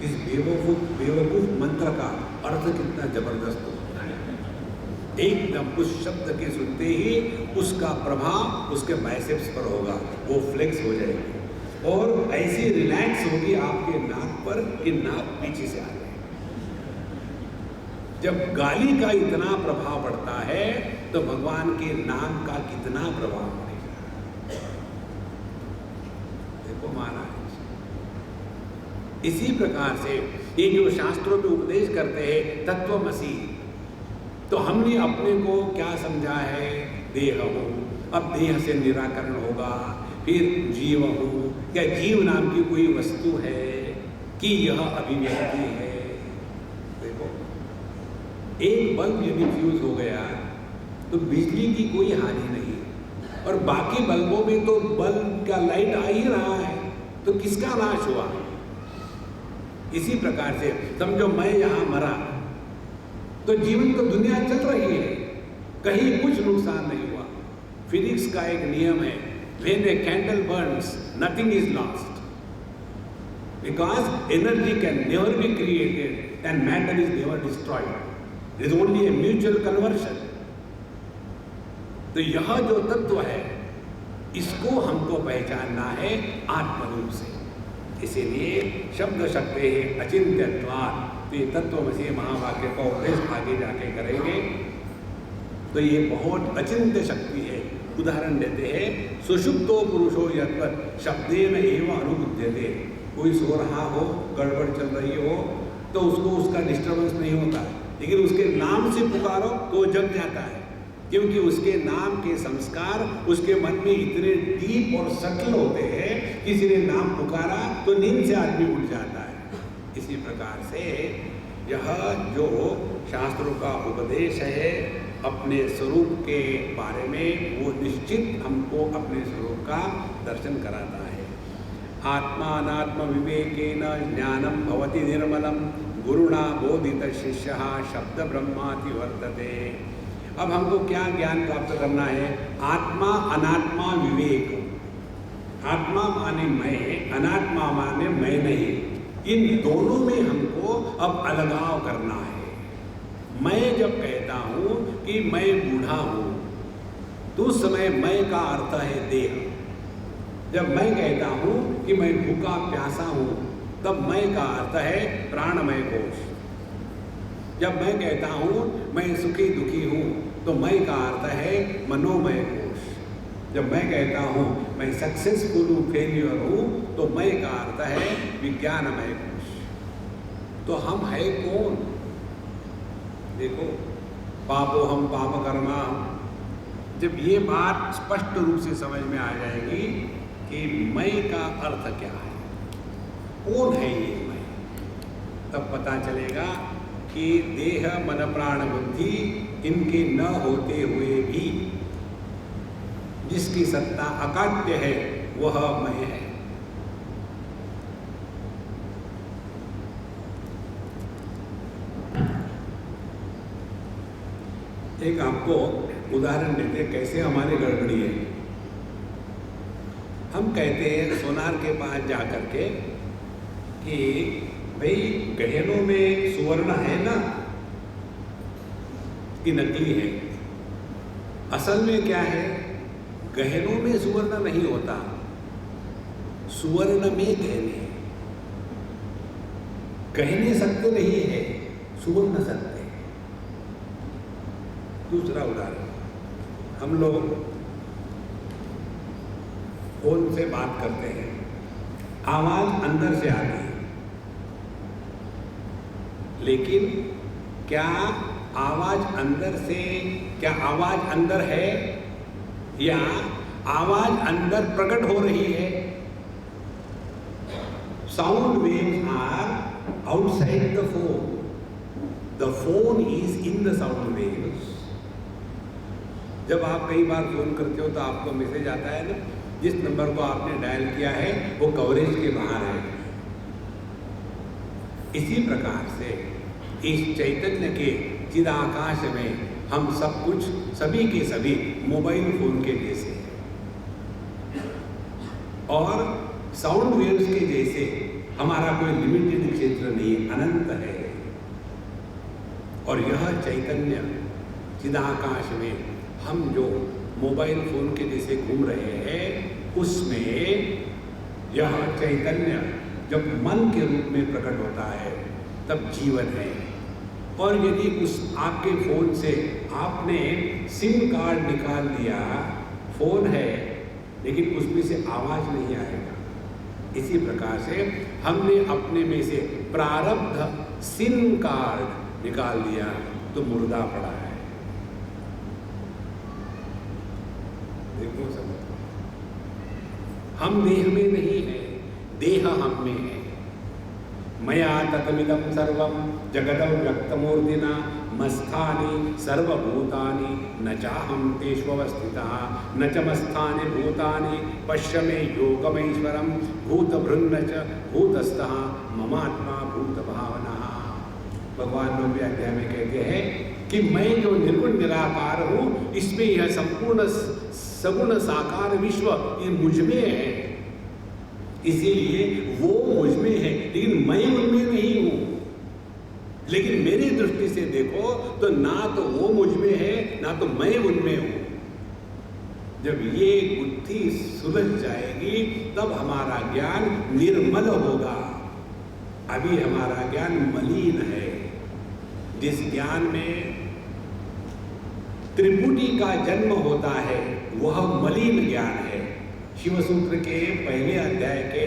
इस बेवकूफ़ मंत्र का अर्थ कितना जबरदस्त होता है। एकदम उस शब्द के सुनते ही उसका प्रभाव उसके बाइसेप्स पर होगा, वो फ्लेक्स हो जाएगी और ऐसी रिलैक्स होगी आपके नाक पर कि नाक पीछे से आ जाए। जब गाली का इतना प्रभाव पड़ता है तो भगवान के नाम का कितना प्रभाव पड़ेगा। देखो महाराज, इसी प्रकार से ये जो शास्त्रों में उपदेश करते हैं तत्वमसी, तो हमने अपने को क्या समझा है, देह हूँ, अब देह से निराकरण होगा, फिर जीव हूँ, क्या जीव नाम की कोई वस्तु है कि यह अभिव्यक्ति है। देखो एक बल्ब यदि फ्यूज हो गया तो बिजली की कोई हानि नहीं, और बाकी बल्बों में तो बल्ब का लाइट आ ही रहा है, तो किसका नाश हुआ। इसी प्रकार से समझो मैं यहाँ मरा तो जीवन तो दुनिया चल रही है, कहीं कुछ नुकसान नहीं हुआ। फिजिक्स का एक नियम है, when a candle burns nothing is lost because energy can never be created and matter is never destroyed. There is only a mutual conversion. तो यह जो तत्व है इसको हमको पहचानना है आत्मरूप से। इसीलिए शब्द शक्ति अचिंत्यत्वात्, तो ये तत्वमसी महावाक्य का उपदेश आगे जाके करेंगे। तो ये बहुत अचिंत्य शक्ति है। उदाहरण देते हैं, सुषुप्तो पुरुषो यद्वत् शब्देन एव अनुबुध्यते। कोई सो रहा हो, गड़बड़ चल रही हो, तो उसको उसका डिस्टर्बेंस नहीं होता, लेकिन उसके नाम से पुकारो तो वो जग जाता है, क्योंकि उसके नाम के संस्कार उसके मन में इतने डीप और सटल होते हैं। किसी ने नाम पुकारा तो नींद से आदमी उठ जाता है। इसी प्रकार से यह जो शास्त्रों का उपदेश है अपने स्वरूप के बारे में, वो निश्चित हमको अपने स्वरूप का दर्शन कराता है। आत्मानात्म विवेकेन ज्ञानम भवति निर्मलम गुरुणा बोधित शिष्यः शब्द ब्रह्माति वर्तते। अब हमको क्या ज्ञान प्राप्त करना है? आत्मा अनात्मा विवेक। आत्मा माने मैं, अनात्मा माने मैं नहीं। इन दोनों में हमको अब अलगाव करना है। मैं जब कहता हूँ कि मैं बूढ़ा हूँ तो उस समय मैं का अर्थ है देह। जब मैं कहता हूँ कि मैं भूखा प्यासा हूँ तब मैं का अर्थ है प्राणमय कोश। जब मैं कहता हूँ मैं सुखी दुखी हूँ तो मैं का अर्थ है मनोमय कोश। जब मैं कहता हूँ मैं सक्सेसफुल हूँ, फेलियर हूँ, तो मैं का अर्थ है विज्ञानमय कोश। तो हम है कौन? देखो, पापो हम पाप कर्मा। जब ये बात स्पष्ट रूप से समझ में आ जाएगी कि मैं का अर्थ क्या है, कौन है ये मैं, तब पता चलेगा कि देह मन प्राण बुद्धि इनके न होते हुए भी जिसकी सत्ता अकाट्य है वह मैं है। एक आपको उदाहरण देते कैसे हमारी गड़बड़ी है। हम कहते हैं सोनार के पास जा करके कि भाई गहनों में सुवर्ण है ना, कि नकली है। असल में क्या है, गहनों में सुवर्ण नहीं होता, सुवर्ण में गहने। गहने सत्य नहीं है, सुवर्ण सत्य। दूसरा उदाहरण, हम लोग फोन से बात करते हैं, आवाज अंदर से आती है, लेकिन क्या आवाज अंदर है या आवाज अंदर प्रकट हो रही है? Sound waves are outside the phone is in the sound waves. जब आप कई बार फोन करते हो तो आपको मैसेज आता है ना, जिस नंबर को आपने डायल किया है वो कवरेज के बाहर है। इसी प्रकार से इस चैतन्य के चिदाकाश में हम सब कुछ सभी के सभी मोबाइल फोन के जैसे हैं और साउंड वेव्स के जैसे हमारा कोई लिमिटेड क्षेत्र नहीं, अनंत है। और यह चैतन्य चिदाकाश में हम जो मोबाइल फोन के जैसे घूम रहे हैं, उसमें यह चैतन्य जब मन के रूप में प्रकट होता है तब जीवन है। और यदि उस आपके फोन से आपने सिम कार्ड निकाल दिया, फोन है लेकिन उसमें से आवाज नहीं आएगा। इसी प्रकार से हमने अपने में से प्रारब्ध सिम कार्ड निकाल दिया तो मुर्दा पड़ा है। देखो सब, हम देह में नहीं है, देह हम में है। मया ततमिदं सर्वं जगदौ व्यक्तमूर्तिना मस्थानि सर्वभूतानि न चाहं तेष्वस्थितः न च मस्थानि भूतानि पश्य मे योगमैश्वरं भूतभृन्न च भूतस्थः ममात्मा भूतभावनः। भगवान 9वें अध्याय में कहते हैं कि मैं जो निर्गुण निराकार हूँ, इसमें यह संपूर्ण सगुण साकार विश्व ये मुझ में है, इसीलिए वो मुझ में है लेकिन मैं उनमें नहीं हूं। लेकिन मेरी दृष्टि से देखो तो ना तो वो मुझ में है ना तो मैं उनमें हूं। जब ये बुद्धि सुलझ जाएगी तब हमारा ज्ञान निर्मल होगा। अभी हमारा ज्ञान मलिन है। जिस ज्ञान में त्रिपुटी का जन्म होता है वह मलिन ज्ञान है। शिव सूत्र के पहले अध्याय के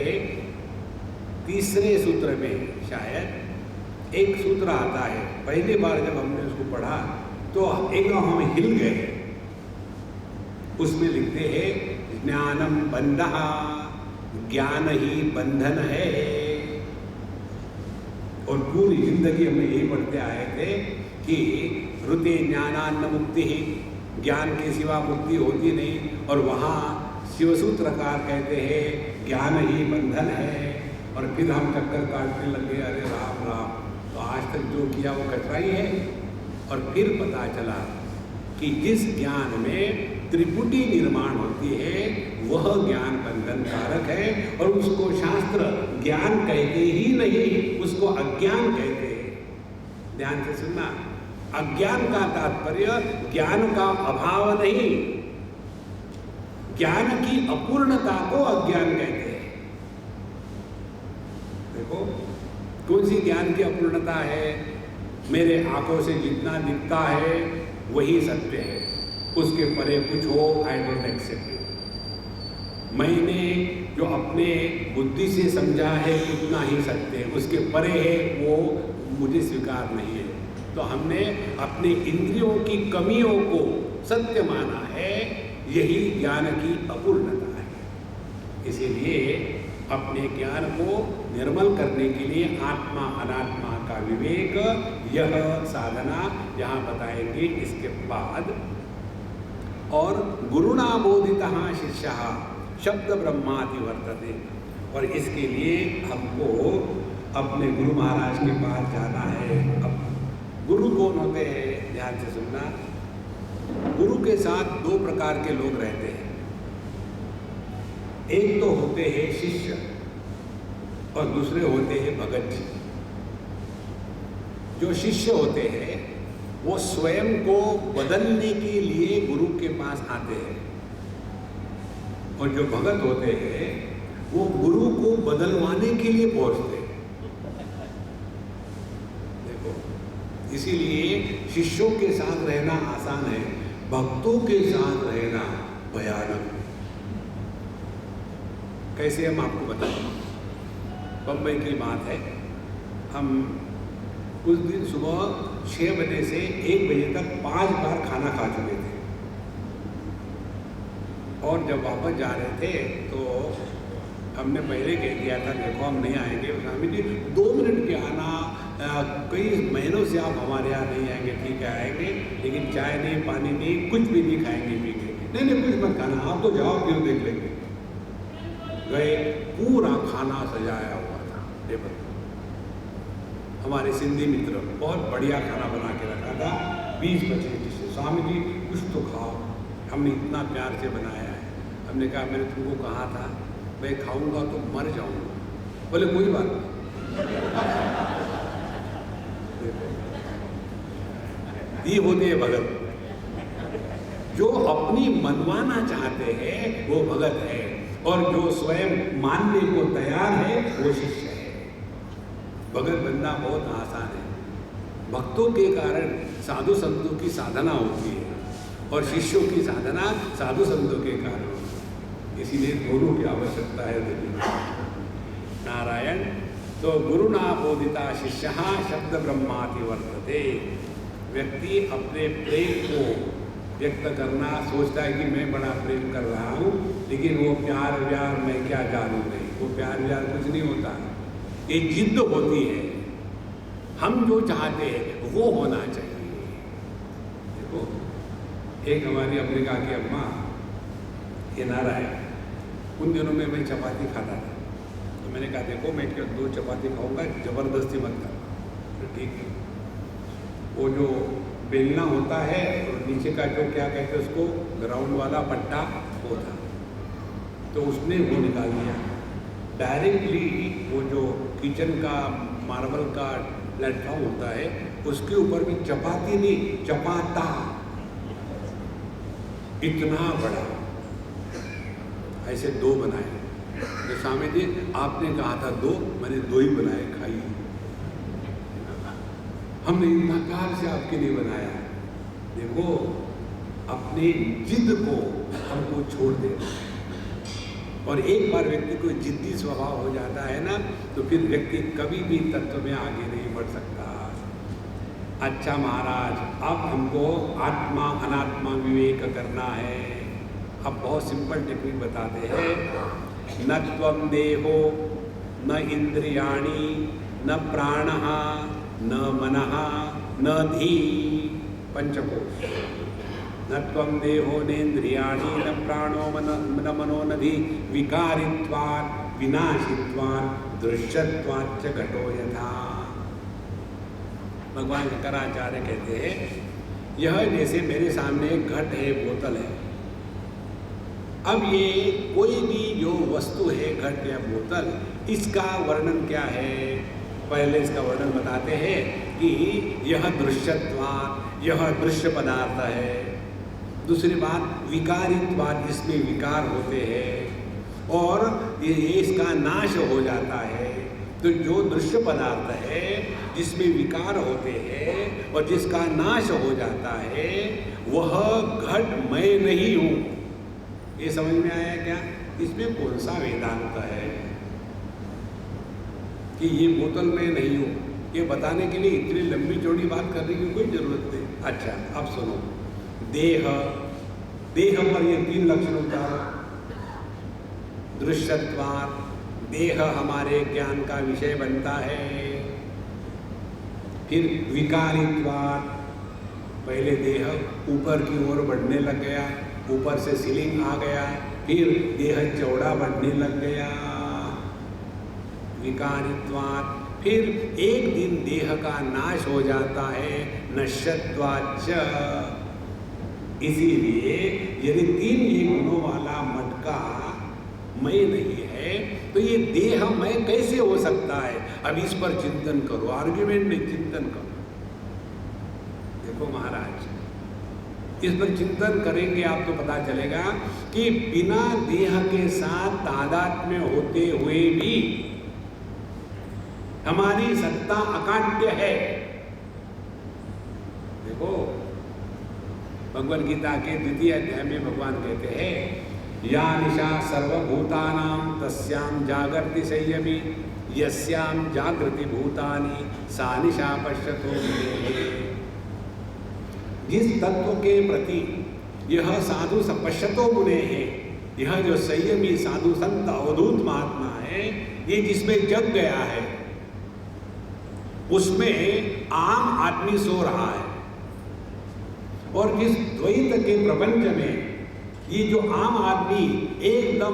तीसरे सूत्र में शायद एक सूत्र आता है। पहली बार जब हमने उसको पढ़ा तो एकदम हम हिल गए। उसमें लिखते हैं ज्ञानम बंधः, ज्ञान ही बंधन है। और पूरी जिंदगी हम यही पढ़ते आए थे कि ऋते ज्ञानान्न मुक्ति ही, ज्ञान के सिवा मुक्ति होती नहीं। और वहाँ शिवसूत्रकार कहते हैं ज्ञान ही बंधन है। और फिर हम चक्कर काटने लगे, अरे राम राम, तो आज तक जो किया वो कचरा ही है। और फिर पता चला कि जिस ज्ञान में त्रिपुटी निर्माण होती है वह ज्ञान बंधन कारक है। और उसको शास्त्र ज्ञान कहते ही नहीं, उसको अज्ञान कहते हैं। ध्यान से सुनना, अज्ञान का तात्पर्य ज्ञान का अभाव नहीं, ज्ञान की अपूर्णता को अज्ञान कहते हैं। देखो कौन सी ज्ञान की अपूर्णता है? मेरे आंखों से जितना दिखता है वही सत्य है, उसके परे कुछ हो आई डोंट एक्सेप्ट इट। मैंने जो अपने बुद्धि से समझा है उतना ही सत्य है, उसके परे है वो मुझे स्वीकार नहीं है। तो हमने अपने इंद्रियों की कमियों को सत्य माना है, यही ज्ञान की अपूर्णता है। इसीलिए अपने ज्ञान को निर्मल करने के लिए आत्मा अनात्मा का विवेक, यह साधना यहाँ बताएंगे इसके बाद। और गुरुणा बोधितः शिष्यः शब्द ब्रह्मादि वर्तते, और इसके लिए हमको अपने गुरु महाराज के पास जाना है। अब गुरु कौन होते हैं, ध्यान से सुनना। गुरु के साथ दो प्रकार के लोग रहते हैं। एक तो होते हैं शिष्य और दूसरे होते हैं भगत जी। जो शिष्य होते हैं वो स्वयं को बदलने के लिए गुरु के पास आते हैं, और जो भगत होते हैं वो गुरु को बदलवाने के लिए पहुंचते हैं। देखो, इसीलिए शिष्यों के साथ रहना आसान है, भक्तों के साथ रहना भयानक है। कैसे हम आपको बताएं। बम्बई की बात है, हम उस दिन सुबह 6 बजे से 1 बजे तक 5 बार खाना खा चुके थे, और जब वापस जा रहे थे तो हमने पहले कह दिया था देखो हम नहीं आएंगे। स्वामी जी 2 मिनट के आना, कई महीनों से आप हमारे यहाँ नहीं आएंगे, ठीक है आएंगे, लेकिन चाय नहीं, पानी नहीं, कुछ भी नहीं खाएंगे पीएंगे। नहीं कुछ मत खाना, आप तो जाओ क्यों देख लेंगे। गए, पूरा खाना सजाया हुआ था टेबल। हमारे सिंधी मित्र बहुत बढ़िया खाना बना के रखा था, 20-25 डिशें। स्वामी जी कुछ तो खाओ, हमने इतना प्यार से बनाया है। हमने कहा मैंने तुमको कहा था मैं खाऊंगा तो मर जाऊंगा। बोले कोई बात नहीं। ये होते हैं भगत। जो अपनी मनवाना चाहते हैं वो भगत है, और जो स्वयं मानने को तैयार है वो शिष्य है। भगत बनना बहुत आसान है। भक्तों के कारण साधु संतों की साधना होती है, और शिष्यों की साधना साधु संतों के कारण होती है। इसीलिए दोनों की आवश्यकता है। नारायण। तो गुरुना बोधिता शिष्यः शब्द ब्रह्माति वर्तते। व्यक्ति अपने प्रेम को व्यक्त करना सोचता है कि मैं बड़ा प्रेम कर रहा हूँ, लेकिन वो प्यार व्यार मैं क्या जानूँ नहीं। वो प्यार व्यार कुछ नहीं होता, ये जिद्द होती है। हम जो चाहते हैं वो होना चाहिए। देखो, एक हमारी अमेरिका की अम्मा ये नारा है, उन दिनों में मैं चपाती खाता था, तो मैंने कहा देखो मैं 2 चपाती खाऊंगा, ज़बरदस्ती मत करना। तो ठीक है, वो जो बेलना होता है और नीचे का जो क्या कहते हैं उसको, ग्राउंड वाला पट्टा वो था, तो उसने वो निकाल दिया डायरेक्टली। वो जो किचन का मार्बल का प्लेटफॉर्म होता है उसके ऊपर भी चपाती नहीं, चपाता इतना बड़ा, ऐसे 2 बनाए। तो स्वामी जी आपने कहा था 2, मैंने 2 ही बनाए, खाई। हमने इतना प्यार से आपके लिए बनाया। देखो, अपने जिद को हमको छोड़ देना है, और एक बार व्यक्ति को जिद्दी स्वभाव हो जाता है ना, तो फिर व्यक्ति कभी भी तत्व में आगे नहीं बढ़ सकता। अच्छा महाराज, अब हमको आत्मा अनात्मा विवेक करना है। अब बहुत सिंपल टेक्निक बताते हैं। न त्वं देहो न इंद्रियाणि न प्राणः न मनः न धी, पंचकोश। न त्वं देहो नेन्द्रियाणि न प्राणो न मनो न धी, विकारित्वात् विनाशित्वात् दृश्यत्वाच्च घटो यथा। भगवान शंकराचार्य कहते हैं, यह जैसे मेरे सामने एक घट है, बोतल है। अब ये कोई भी जो वस्तु है, घट या बोतल, इसका वर्णन क्या है? पहले इसका वर्णन बताते हैं कि यह दृश्यत्वात्, यह दृश्य पदार्थ है। दूसरी बात विकारित्वात्, इसमें विकार होते हैं और ये इसका नाश हो जाता है। तो जो दृश्य पदार्थ है जिसमें विकार होते हैं और जिसका नाश हो जाता है, वह घट मैं नहीं हूँ। ये समझ में आया क्या? इसमें कौन सा वेदांत है कि ये बोतल में नहीं हूँ? ये बताने के लिए इतनी लंबी चौड़ी बात करने की कोई जरूरत नहीं। अच्छा, अब सुनो। देह, देह पर ये 3 लक्षण होता है। दृश्यत्वात्, देह हमारे ज्ञान का विषय बनता है। फिर विकारित्वात्, पहले देह ऊपर की ओर बढ़ने लग गया, ऊपर से सीलिंग आ गया, फिर देह चौड़ा बढ़ने लग गया। विकारित्वात्, फिर एक दिन देह का नाश हो जाता है, नश्यत्वाच्च। इसीलिए यदि 3 ये गुणों वाला मटका मैं नहीं है तो ये देह मैं कैसे हो सकता है? अब इस पर चिंतन करो, आर्ग्यूमेंट में चिंतन करो। देखो महाराज, इस पर चिंतन करेंगे आप तो पता चलेगा कि बिना देह के साथ तादात्म्य होते हुए भी हमारी सत्ता अकाट्य है। देखो भगवद गीता के 2 अध्याय में भगवान कहते हैं, या निशा सर्वभूतानां तस्यां जागर्ति संयमी, यस्यां जागृति भूतानि सा निशा पश्यतो मुनेः। जिस तत्व के प्रति यह साधु पश्यतो मुनेः, यह जो संयमी साधु संत अवधूत महात्मा है, ये जिसमें जग गया है, उसमें आम आदमी सो रहा है। और जिस द्वैत के प्रपंच में ये जो आम आदमी एकदम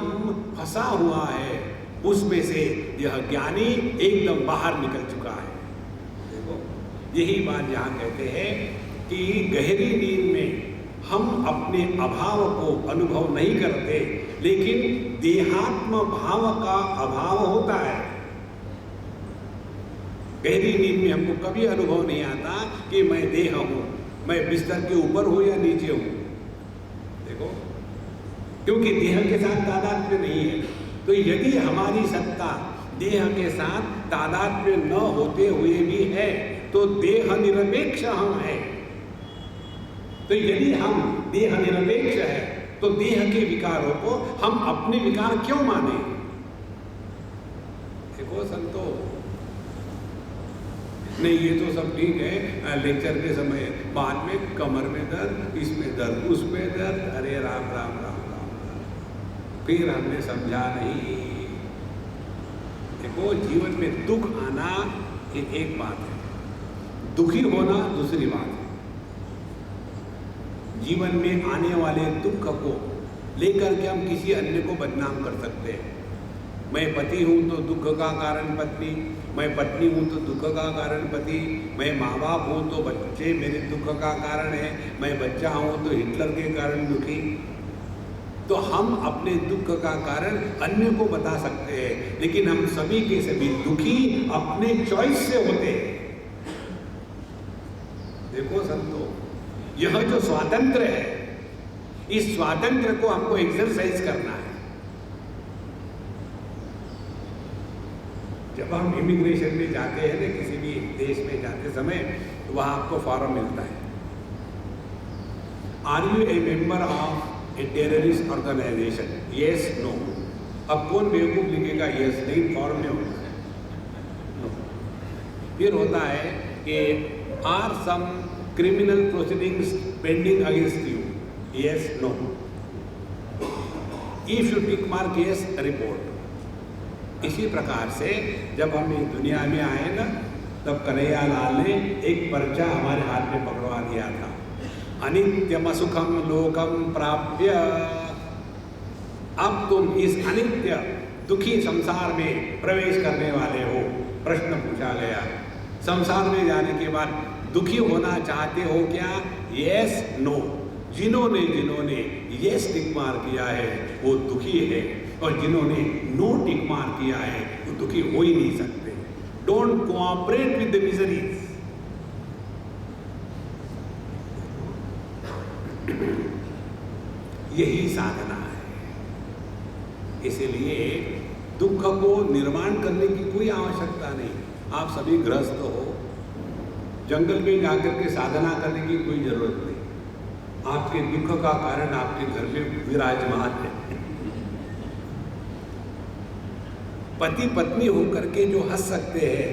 फंसा हुआ है, उसमें से यह ज्ञानी एकदम बाहर निकल चुका है। देखो यही बात यहाँ कहते हैं कि गहरी नींद में हम अपने अभाव को अनुभव नहीं करते, लेकिन देहात्म भाव का अभाव होता है। गहरी नींद में हमको कभी अनुभव नहीं आता कि मैं देह हूँ, मैं बिस्तर के ऊपर हूँ या नीचे हूँ। देखो, क्योंकि देह के साथ तादात्म्य नहीं है। तो यदि हमारी सत्ता देह के साथ तादात्म्य न होते हुए भी है तो देह निरपेक्ष हम हैं। तो यदि हम देह निरपेक्ष है तो देह के विकारों को हम अपने विकार क्यों माने? देखो संतो, नहीं ये तो सब ठीक है, लेक्चर के समय बाद में कमर में दर्द, इसमें दर्द, उसमें दर्द, अरे राम राम राम राम, फिर हमने समझा नहीं। देखो जीवन में दुख आना ये एक बात है, दुखी होना दूसरी बात है। जीवन में आने वाले दुख को लेकर के हम किसी अन्य को बदनाम कर सकते हैं। मैं पति हूँ तो दुख का कारण पत्नी, मैं पत्नी हूँ तो दुख का कारण पति, मैं माँ बाप हूँ तो बच्चे मेरे दुख का कारण है, मैं बच्चा हूँ तो हिटलर के कारण दुखी। तो हम अपने दुख का कारण अन्य को बता सकते हैं, लेकिन हम सभी के सभी दुखी अपने चॉइस से होते हैं। देखो संतो, यह जो स्वातंत्र है, इस स्वातंत्र को हमको एक्सरसाइज करना है। जब हम इमिग्रेशन में जाते हैं ना, किसी भी देश में जाते समय, तो वहाँ आपको फॉर्म मिलता है, are you a member of a terrorist organisation, yes no. अब कौन बेवकूफ लिखेगा यस, नहीं, फॉर्म में होता है। फिर होता है कि are some criminal proceedings pending against you, yes no. If you tick mark yes, report. इसी प्रकार से जब हम इस दुनिया में आए ना, तब कन्हैया लाल ने एक पर्चा हमारे हाथ में पकड़वा दिया था, अनित्यम सुखम लोकम प्राप्य। अब तुम इस अनित्य दुखी संसार में प्रवेश करने वाले हो। प्रश्न पूछा गया, संसार में जाने के बाद दुखी होना चाहते हो क्या? Yes no. जिन्होंने यस टिक मार किया है वो दुखी है, और जिन्होंने नो टिक मार किया है वो दुखी हो ही नहीं सकते। Don't cooperate with the miseries. यही साधना है। इसलिए दुख को निर्माण करने की कोई आवश्यकता नहीं। आप सभी गृहस्थ हो, जंगल में जाकर के साधना करने की कोई जरूरत नहीं। आपके दुख का कारण आपके घर में विराजमान है। पति पत्नी होकर के जो हंस सकते हैं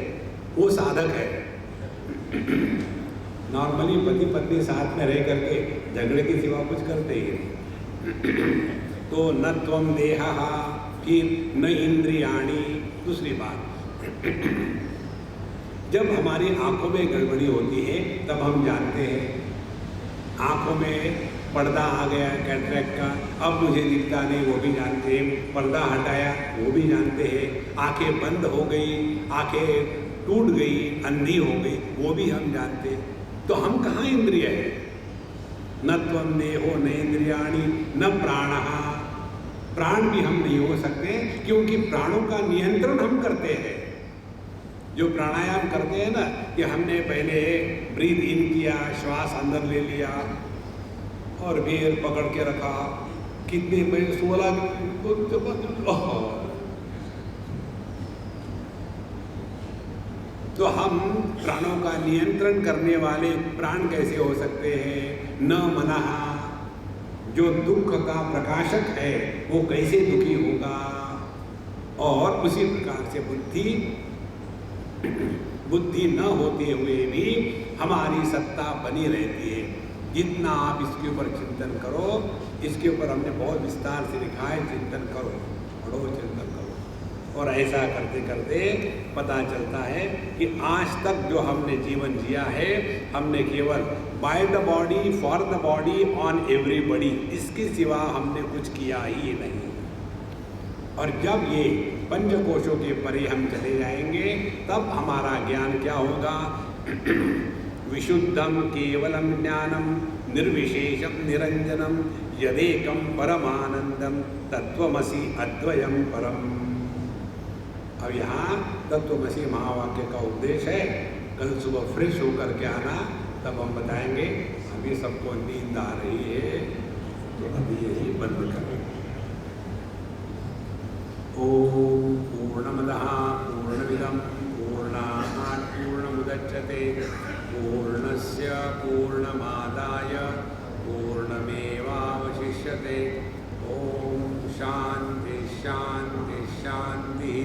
वो साधक है। नॉर्मली पति पत्नी साथ में रह करके झगड़े के सिवा कुछ करते ही नहीं। तो न त्वम देहः फिर न इंद्रियाणी। दूसरी बात, जब हमारी आंखों में गड़बड़ी होती है तब हम जानते हैं आंखों में पर्दा आ गया कैटरेक्ट का, अब मुझे दिखता नहीं, वो भी जानते हैं। पर्दा हटाया, वो भी जानते हैं। आंखें बंद हो गई, आंखें टूट गई, अंधी हो गई, वो भी हम जानते हैं। तो हम कहाँ इंद्रिय है? न त्वं देहो न इंद्रियाणि न प्राणः। प्राण भी हम नहीं हो सकते क्योंकि प्राणों का नियंत्रण हम करते हैं। जो प्राणायाम करते हैं ना, कि हमने पहले ब्रीथ इन किया, श्वास अंदर ले लिया और फिर पकड़ के रखा, कितने में 16 तो हम प्राणों का नियंत्रण करने वाले प्राण कैसे हो सकते हैं? न मनः, जो दुख का प्रकाशक है वो कैसे दुखी होगा? और उसी प्रकार से बुद्धि न होते हुए भी हमारी सत्ता बनी रहती है। जितना आप इसके ऊपर चिंतन करो, इसके ऊपर हमने बहुत विस्तार से लिखा है, चिंतन करो, पढ़ो, चिंतन करो। और ऐसा करते करते पता चलता है कि आज तक जो हमने जीवन जिया है, हमने केवल by the body, for the body, on everybody, इसके सिवा हमने कुछ किया ही नहीं। और जब ये पंचकोशों के परे हम चले जाएंगे तब हमारा ज्ञान क्या होगा? विशुद्धम केवलम ज्ञानम निर्विशेषम निरंजनम यदेकम परमानंदम तत्वमसि अद्वयम परम। अब यहाँ तत्वमसि महावाक्य का उपदेश है। कल सुबह फ्रेश होकर के आना, तब हम बताएंगे। अभी सबको नींद आ रही है तो अभी यही बंद करें। ओम पूर्णमदः पूर्णमिदं पूर्णात् पूर्णमुदच्यते पूर्णस्य पूर्णमादाय पूर्णमेवावशिष्यते। ओम शांति शांति शांति।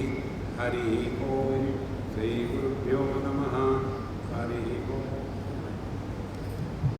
हरि ओम। श्री गुरुभ्यो नमः।